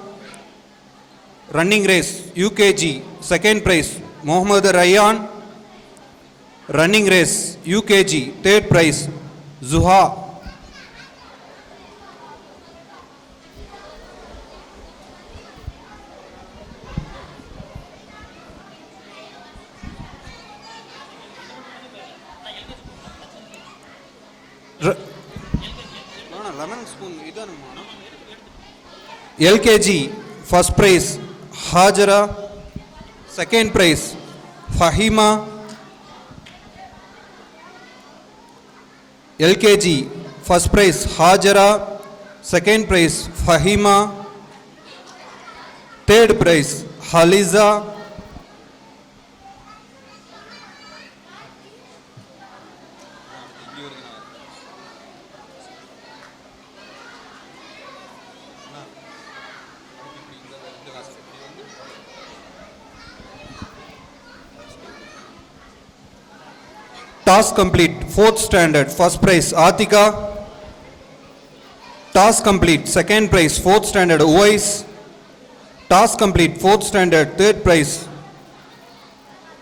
Running race UKG, second prize Mohammad Rayyan. Running race UKG, third prize Zuha. LKG, first prize Hajara, second prize Fahima. LKG, first prize Hajara, second prize Fahima, third prize Haliza. Task complete, 4th standard, first prize Atika. Task complete, second prize, 4th standard Uwais. Task complete, 4th standard, third prize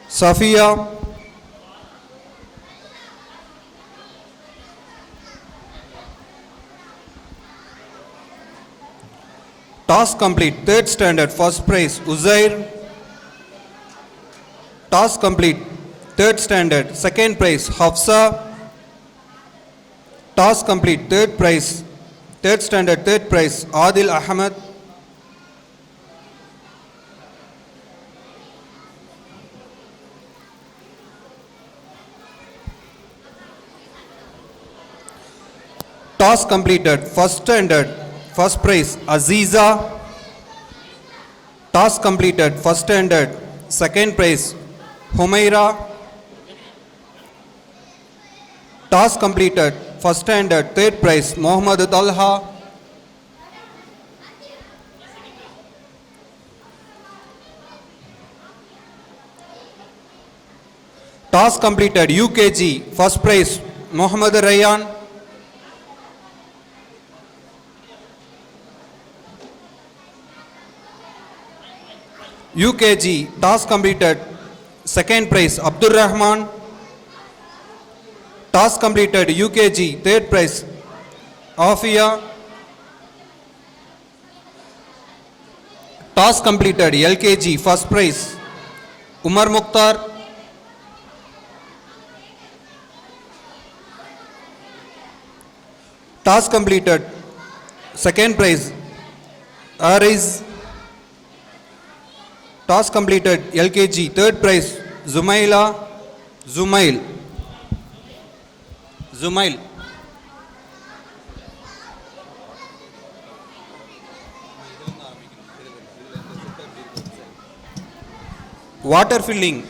Safia. Task complete, third standard, first prize Uzair. Task complete, third standard, second prize Hafsa. Task complete, third standard, third prize Adil Ahmed. Task completed, first standard, first prize Aziza. Task completed, first standard, second prize Humaira. Task completed, first standard, third prize Muhammad Talha. Task completed, UKG, first prize Muhammad Rayyan. UKG, task completed, second prize Abdur Rahman. Task completed, UKG, third prize Afia. Task completed, LKG, first prize Umar Mukhtar. Task completed, second prize Ariz. Task completed, LKG, third prize Zumail. Water filling,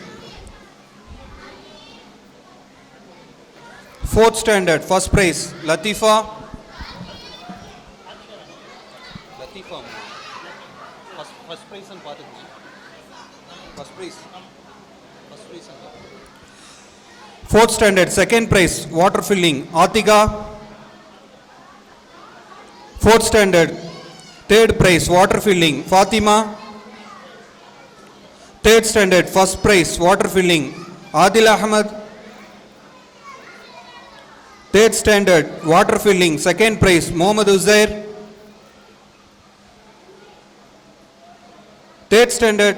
4th standard, first prize Latifa. First prize and first prize. 4th standard, second prize water filling Atika. 4th standard, third prize water filling Fatima. 3rd standard, first prize water filling Adil Ahmed. 3rd standard, water filling second prize Muhammad Uzair. 3rd standard,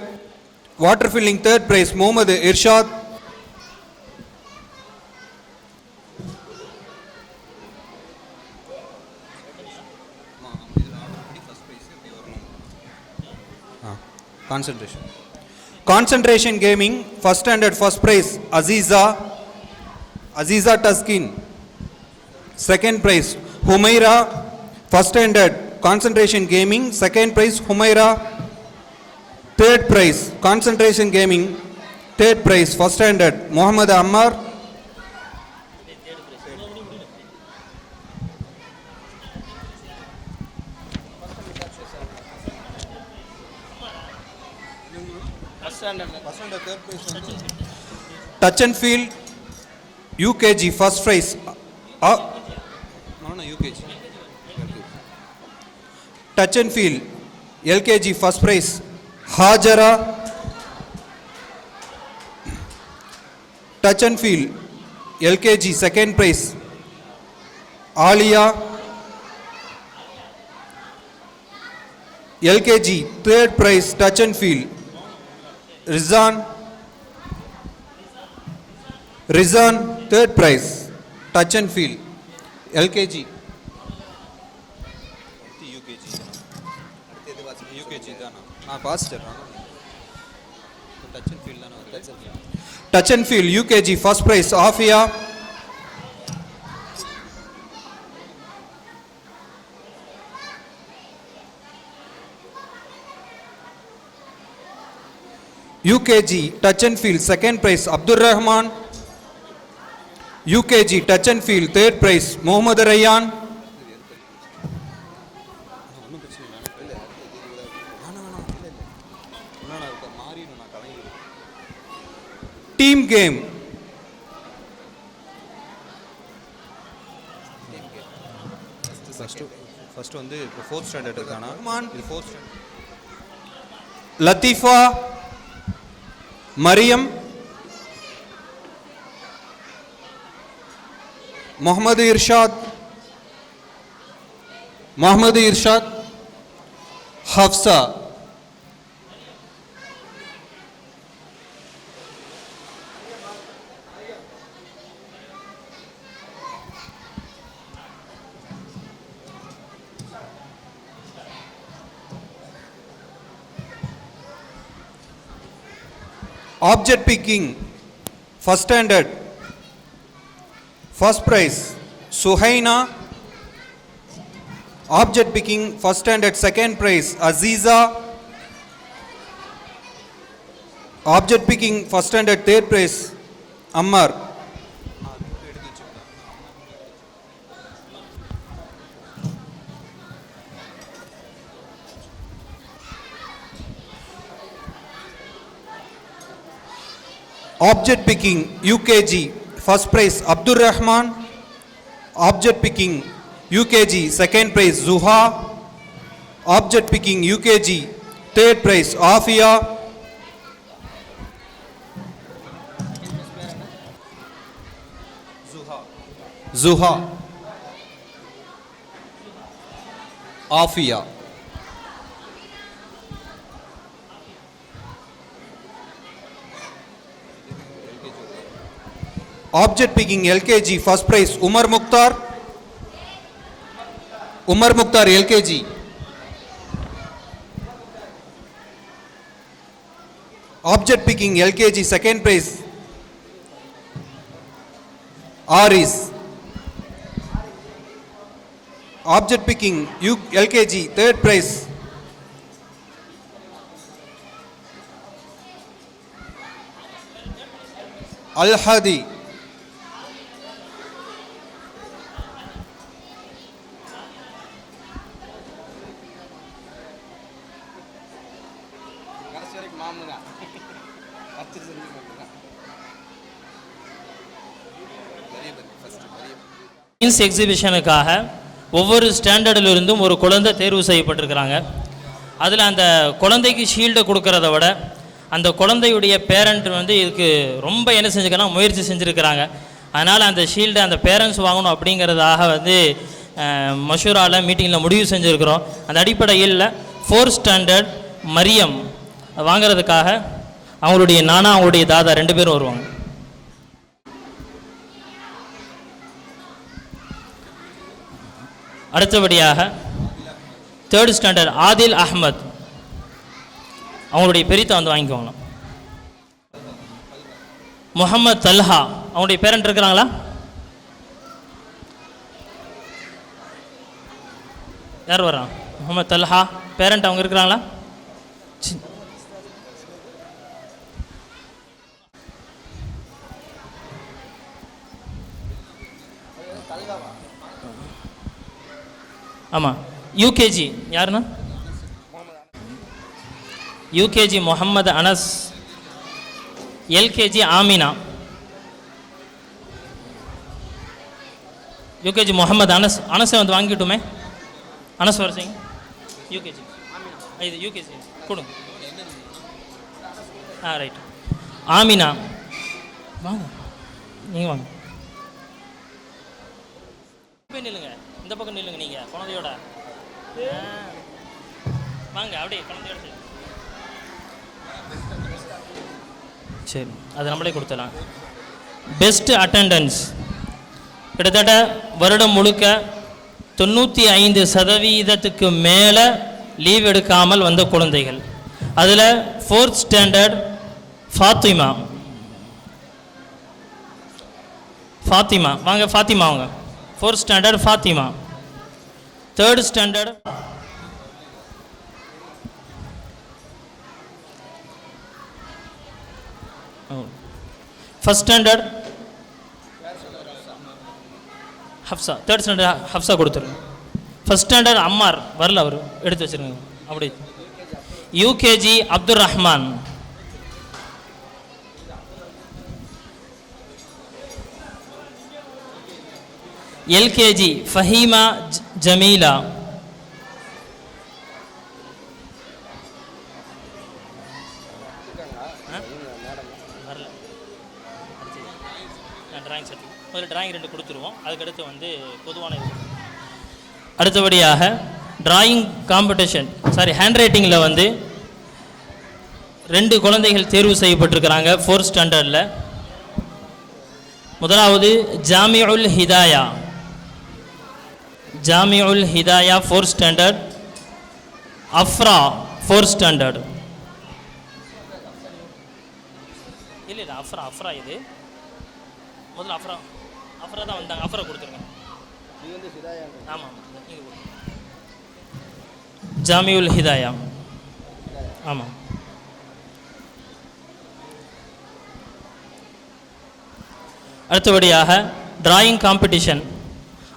water filling third prize Muhammad Irshad. Concentration gaming, first standard, first prize Aziza Taskin. Second prize Humaira. First standard, concentration gaming, second prize Humaira. Third prize concentration gaming, third prize first standard Muhammad Ammar. Touch and feel, UKG, first prize UKG. Touch and feel, LKG, first prize Hajara, touch and feel, LKG, second prize. Alia, LKG, third prize, touch and feel. Rizan, third prize, touch and feel. LKG. UKG தானா நான் pastor touch and feel UKG first prize. Afia, UKG touch and feel second prize. Abdur Rahman, UKG touch and feel third prize. Mohammad Rayyan, team game. First வந்து இப்போ 4th standard இருக்கானா இது 4th standard. Latifa, Mariam, Muhammad Irshad, Hafsa, object picking first standard first prize. Suhaina, object picking first standard second prize. Aziza, object picking first standard third prize. Ammar, object picking UKG first prize. Abdur Rahman, object picking UKG second prize. Zuha, object picking UKG third prize. Afia, Zuha, Afia, object picking LKG first prize. Umar Mukhtar, LKG, object picking LKG second prize. Aris, object picking LKG third prize. Al-Hadi, science எக்ஸிபிஷனுக்காக ஒவ்வொரு ஸ்டாண்டர்டிலிருந்தும் ஒரு குழந்தை தேர்வு செய்யப்பட்டிருக்கிறாங்க. அதில் அந்த குழந்தைக்கு ஷீல்டை கொடுக்கறத விட அந்த குழந்தையுடைய பேரண்ட் வந்து இதுக்கு ரொம்ப என்ன செஞ்சுக்கணும் முயற்சி செஞ்சுருக்கிறாங்க. அதனால் அந்த ஷீல்டை அந்த பேரண்ட்ஸ் வாங்கணும் அப்படிங்கிறதாக வந்து மஷூராவில் மீட்டிங்கில் முடிவு செஞ்சுருக்கிறோம். அந்த அடிப்படையில் 4th ஸ்டாண்டர்ட் மரியம் வாங்கிறதுக்காக அவங்களுடைய நானா அவங்களுடைய தாதா 2 பேரும் வருவாங்க. அடுத்தபடியாக 3rd ஸ்டாண்டர்ட் ஆதில் அஹ்மத் அவங்களுடைய பெரியத்தை வந்து வாங்கிக்குவாங்க. முகமது தல்ஹா அவங்களுடைய பேரண்ட் இருக்கிறாங்களா? யார் வர்றான்? முகமது தல்ஹா பேரண்ட் அவங்க இருக்கிறாங்களா? ஆமாம். யூகேஜி யாருண்ணா? UKG Mohammed Anas, LKG Amina. UKG Mohammed Anas. அனஸை வந்து வாங்கிட்டுமே. அனஸ் வர செய்யுங்க. யூகேஜி இது யூகேஜி கொடுங்க. ரைட். ஆமினா வாங்க, நீங்கள் வாங்க. போய் நில்லுங்க, இந்த பக்கம் நில்லுங்க, நீங்கள் குழந்தையோட வாங்க, அப்படியே குழந்தையோட சரி, அது நம்மளே கொடுத்துடலாம். பெஸ்ட் அட்டெண்டன்ஸ் கிட்டத்தட்ட வருடம் முழுக்க 95% மேலே லீவ் எடுக்காமல் வந்த குழந்தைகள். அதில் 4th ஸ்டாண்டர்ட் ஃபாத்திமா வாங்க, ஃபாத்திமா வாங்க. 4th standard Fatima. 3rd standard first standard Hafsa. 3rd standard Hafsa கொடுத்துருங்க. ஃபஸ்ட் ஸ்டாண்டர்ட் அம்மார் வரல, அவர் எடுத்து வச்சுருங்க. அப்படி யூகேஜி அப்துல் ரஹ்மான். எல்கேஜி ஃபஹீமா ஜமீலா. வரல, டிராயிங் செட் முதல்ல டிராயிங் 2 கொடுத்துருவோம், அதுக்கடுத்து வந்து பொதுவான இது. அடுத்தபடியாக டிராயிங் காம்படிஷன் ஹேண்ட் ரைட்டிங்கில் வந்து 2 குழந்தைகள் தேர்வு செய்யப்பட்டிருக்கிறாங்க 4th ஸ்டாண்டர்டில். முதலாவது Jamiul Hidaya 4th standard. Afra 4th standard. இல்லை அஃப்ரா இது முதல்ல அஃப்ரா தான் வந்தாங்க. அஃப்ரா கொடுத்துருங்க. ஆமாம், ஜாமிஉல் ஹிதாயா. ஆமாம். அடுத்தபடியாக டிராயிங் காம்படிஷன்.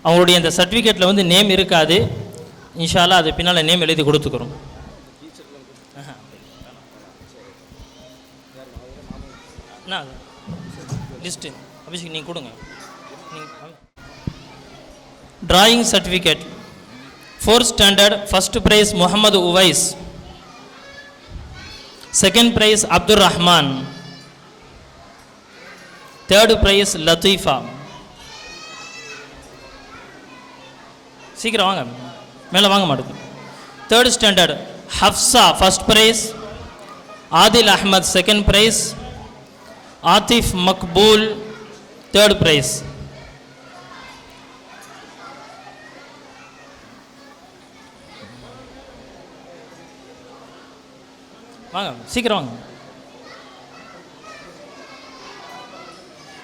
அவங்களுடைய அந்த சர்டிஃபிகேட்டில் வந்து நேம் இருக்காது, இன்ஷா அல்லாஹ் அது பின்னால் நேம் எழுதி கொடுத்துக்கிறோம். லிஸ்ட்டு அபிஷேக் நீங்கள் கொடுங்க. Drawing certificate 4th standard first prize Mohammed Uvais. 2nd prize Abdul Rahman. 3rd prize Latifa. சீக்கிரம் வாங்க, மேலே வாங்க மாட்டுக்கு. 3rd standard Hafsa first prize. Adil Ahmed 2nd prize. Atif Maqbool 3rd prize. வாங்க, சீக்கிரம் வாங்க.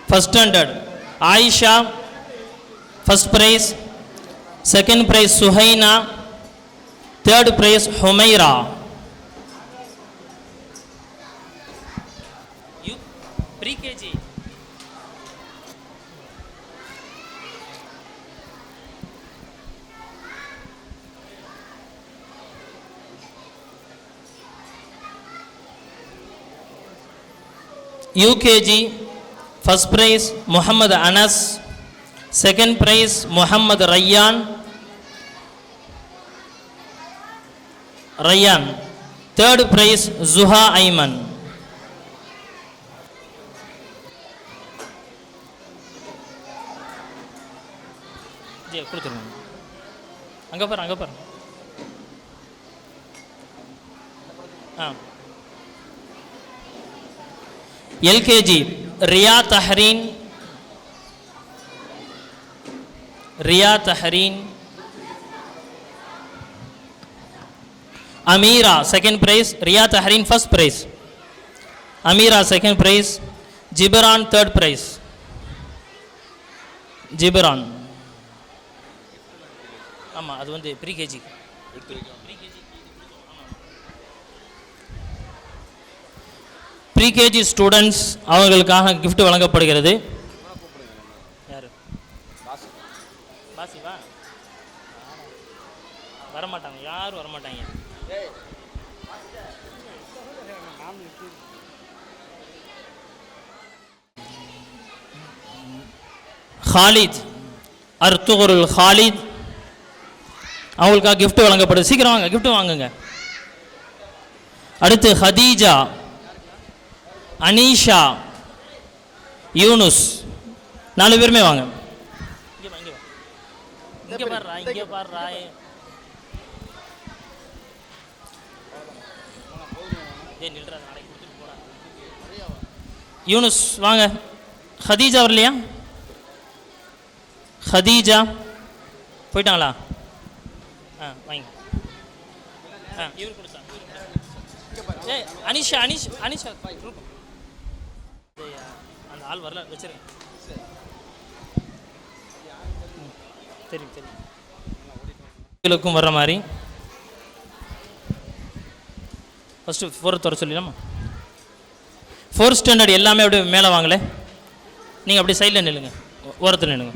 First standard Ayesha first prize. 2nd prize Suhaina. 3rd prize Humaira. Pre KG UKG first prize Mohammed Anas. 2nd prize Mohammed Rayyan. 3rd prize Juha Aiman. கொடுத்துருங்க. அங்கே பாரு. LKG Riya தஹரீன். Ameera 2nd prize. Riya Tahreen first prize. Ameera 2nd prize. Jibran 3rd prize. Jibran ஆமாம், அது வந்து pre KG. Pre KG students அவர்களுக்காக கிஃப்ட் வழங்கப்படுகிறது. யார்? பாசிவா? வரமாட்டாங்க, யாரும் வரமாட்டாங்க. ஹாலித் அர்துகுருல் ஹாலித் அவங்களுக்காக கிஃப்ட் வழங்கப்படுது. சீக்கிரம் வாங்க, கிஃப்ட் வாங்குங்க. அடுத்து ஹதீஜா அனீஷா, யூனுஸ், 4 பேருமே வாங்க. இங்கே பாருடா, இங்கே பாருடா. யூனுஸ் வாங்க. ஹதீஜா வரலையா? ஹதீஜா போயிட்டாங்களா? வாங்க. இவரு கொடுத்தா. அனிஷா, அனிஷா அந்த ஆள் வரல, வச்சிருங்க. தெரியும் வர்ற மாதிரி ஃபஸ்ட்டு 4th வர சொல்லிடலாமா? 4th ஸ்டாண்டர்ட் எல்லாமே அப்படியே மேலே வாங்கலே. நீங்கள் அப்படியே சைடில் நில்லுங்க, ஓரத்தில் நில்லுங்க.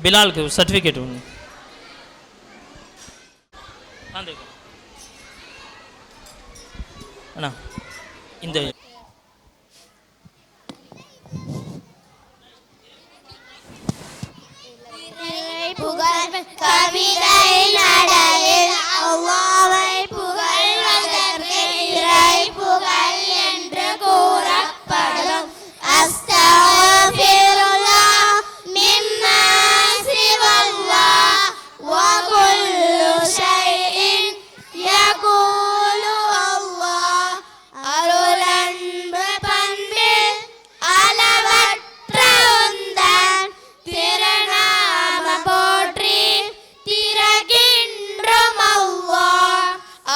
பிலாலுக்கு சர்டிஃபிகேட் ஒன்று அண்ணா. இந்த கவிதை நடையில் அல்லாஹ்வை புகழ்வதற்கு இறை புகழ் என்று கூறப்படும். அஸ்தக்ஃபிருல்லாஹ் மிம்மா சிவல்லாஹ் வ குல்லு ஷைஇன் யகூலு அல்லாஹ். அருளன்பு பண்பில் அளவற்ற உந்தன் திருநாம போற்றி திரகின்றும் அல்லாஹ்.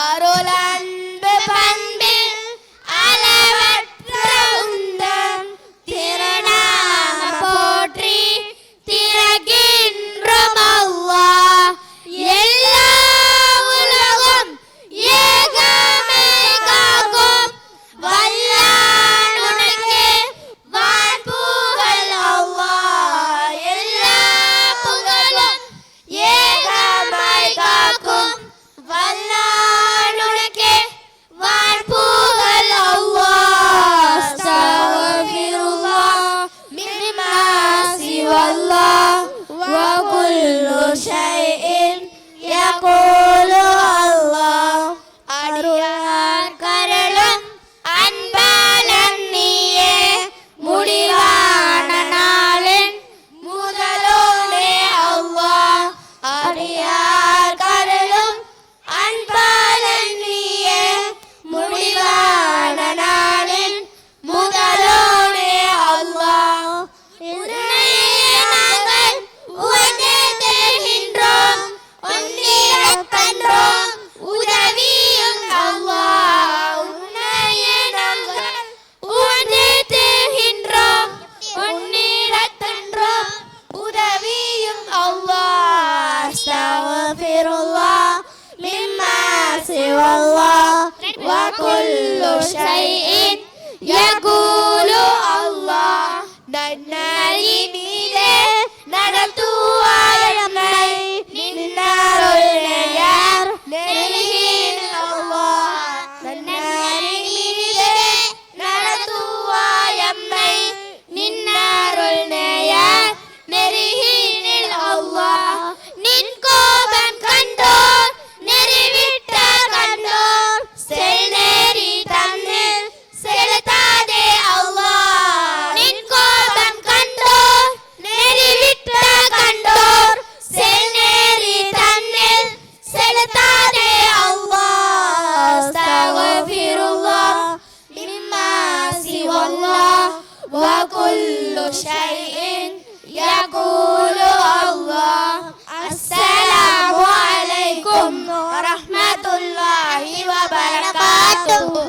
அருளன்பு பண்பில் அளவற்ற உந்தன் திருநாம போற்றி திரகின்றும் அல்லாஹ். எல்லா உலகம் ஏகமே காக்கும் வல்லான் உனக்கே வான்புகழ் அல்லாஹ். எல்லா புகழும் ஏகமாய் காக்கும் வல்லான் உனக்கே வான்புகழ் அல்லாஹ். அஸ்தக்ஃபிருல்லாஹ் மிம்மா சிவல்லாஹ் வ குல்லு ஷைஇன் யகூலு அல்லாஹ். அடியார் கரளும் அன்பாளன் நீயே முடிவான நாளின் முதலோனே அல்லாஹ். அடியார் கரளும் அன்பாளன் நீயே முடிவான நாளின் முதலோனே அல்லாஹ். உன்னையே நாங்கள் உவந்தே தேகின்றோம், உன்னிடக்கன்றோம் உதவியும் அல்லாஹ். உன்னையே நாங்கள் உவந்தே தேகின்றோம், உன்னிடக்கன்றோம் உதவியும் அல்லாஹ். அஸ்தக்ஃபிருல்லாஹ் மிம்மா சிவல்லாஹ் வ குல்லு ஷைஇன் யகூலு அல்லாஹ். நன்னறி மீதே நடத்துவாயம்மை நின்னாருள் நேயர் நெறியின் அல்லாஹ். நன்னறி மீதே நடத்துவாயம்மை நின்னாருள் நேயர் நெறியின் அல்லாஹ். நின் கோபம் கண்டோர் நெறிவிட்ட கண்டோர் செல்நெறி தன்னில் செலுத்தாதே அல்லாஹ். நின் கோபம் கண்டோர் நெறிவிட்ட கண்டோர் செல்நெறி தன்னில் செலுத்தாதே அல்லாஹ். அஸ்தக்ஃபிருல்லாஹ் மிம்மா சிவல்லாஹ் வ குல்லு ஷைஇன் யகூலு அல்லாஹ். அஸ்ஸலாமு அலைக்கும் வ ரஹ்மத்துல்லாஹி வ பரகாத்துஹு.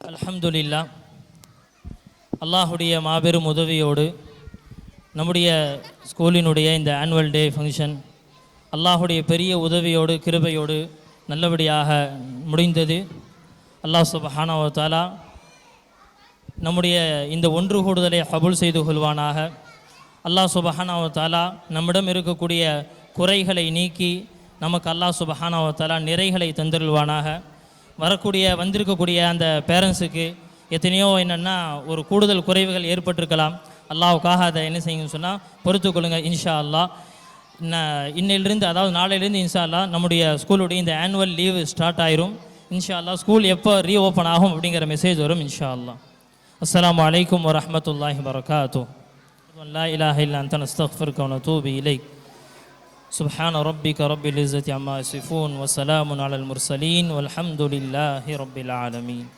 அல்ஹம்துலில்லாஹ். அல்லாஹுடைய மாபெரும் உதவியோடு நம்முடைய ஸ்கூலினுடைய இந்த ஆனுவல் டே ஃபங்க்ஷன் அல்லாஹுடைய பெரிய உதவியோடு கிருபையோடு நல்லபடியாக முடிந்தது. அல்லாஹ் சுப்ஹானஹு வ தஆலா நம்முடைய இந்த ஒன்று கூடுதலை கபூல் செய்து கொள்வானாக. அல்லாஹ் சுப்ஹானஹு வ தஆலா நம்மிடம் இருக்கக்கூடிய குறைகளை நீக்கி நமக்கு அல்லாஹ் சுப்ஹானஹு வ தஆலா நிறைகளை தந்தருள்வானாக. வந்திருக்கக்கூடிய அந்த பேரண்ட்ஸுக்கு எத்தனையோ என்னென்னா ஒரு கூடுதல் குறைவுகள் ஏற்பட்டிருக்கலாம். அல்லாஹ்வுக்காக அதை என்ன செய்யுங்கன்னு சொன்னால் பொறுத்துக்கொள்ளுங்க இன்ஷா அல்லாஹ். இன்னையிலிருந்து அதாவது நாளையிலேருந்து இன்ஷா அல்லாஹ் நம்முடைய ஸ்கூலுடைய இந்த ஆனுவல் லீவு ஸ்டார்ட் ஆயிரும். இன்ஷா அல்லாஹ் ஸ்கூல் எப்போ ரீஓப்பன் ஆகும் அப்படிங்கிற மெசேஜ் வரும் இன்ஷா அல்லாஹ். அஸ்ஸலாமு அலைக்கும் வரஹ்மத்துல்லாஹி வபரகாத்துஹு. லா இலாஹ இல்லா அன்த நஸ்தக்ஃபிருக வ நதூபு இலைக். சுப்ஹான ரப்பிக ரப்பில் இஸ்ஸத்தி அம்மா யசிஃபூன் வ ஸலாமுன் அலல் முர்ஸலீன் வல்ஹம்துலில்லாஹி ரப்பில் ஆலமீன்.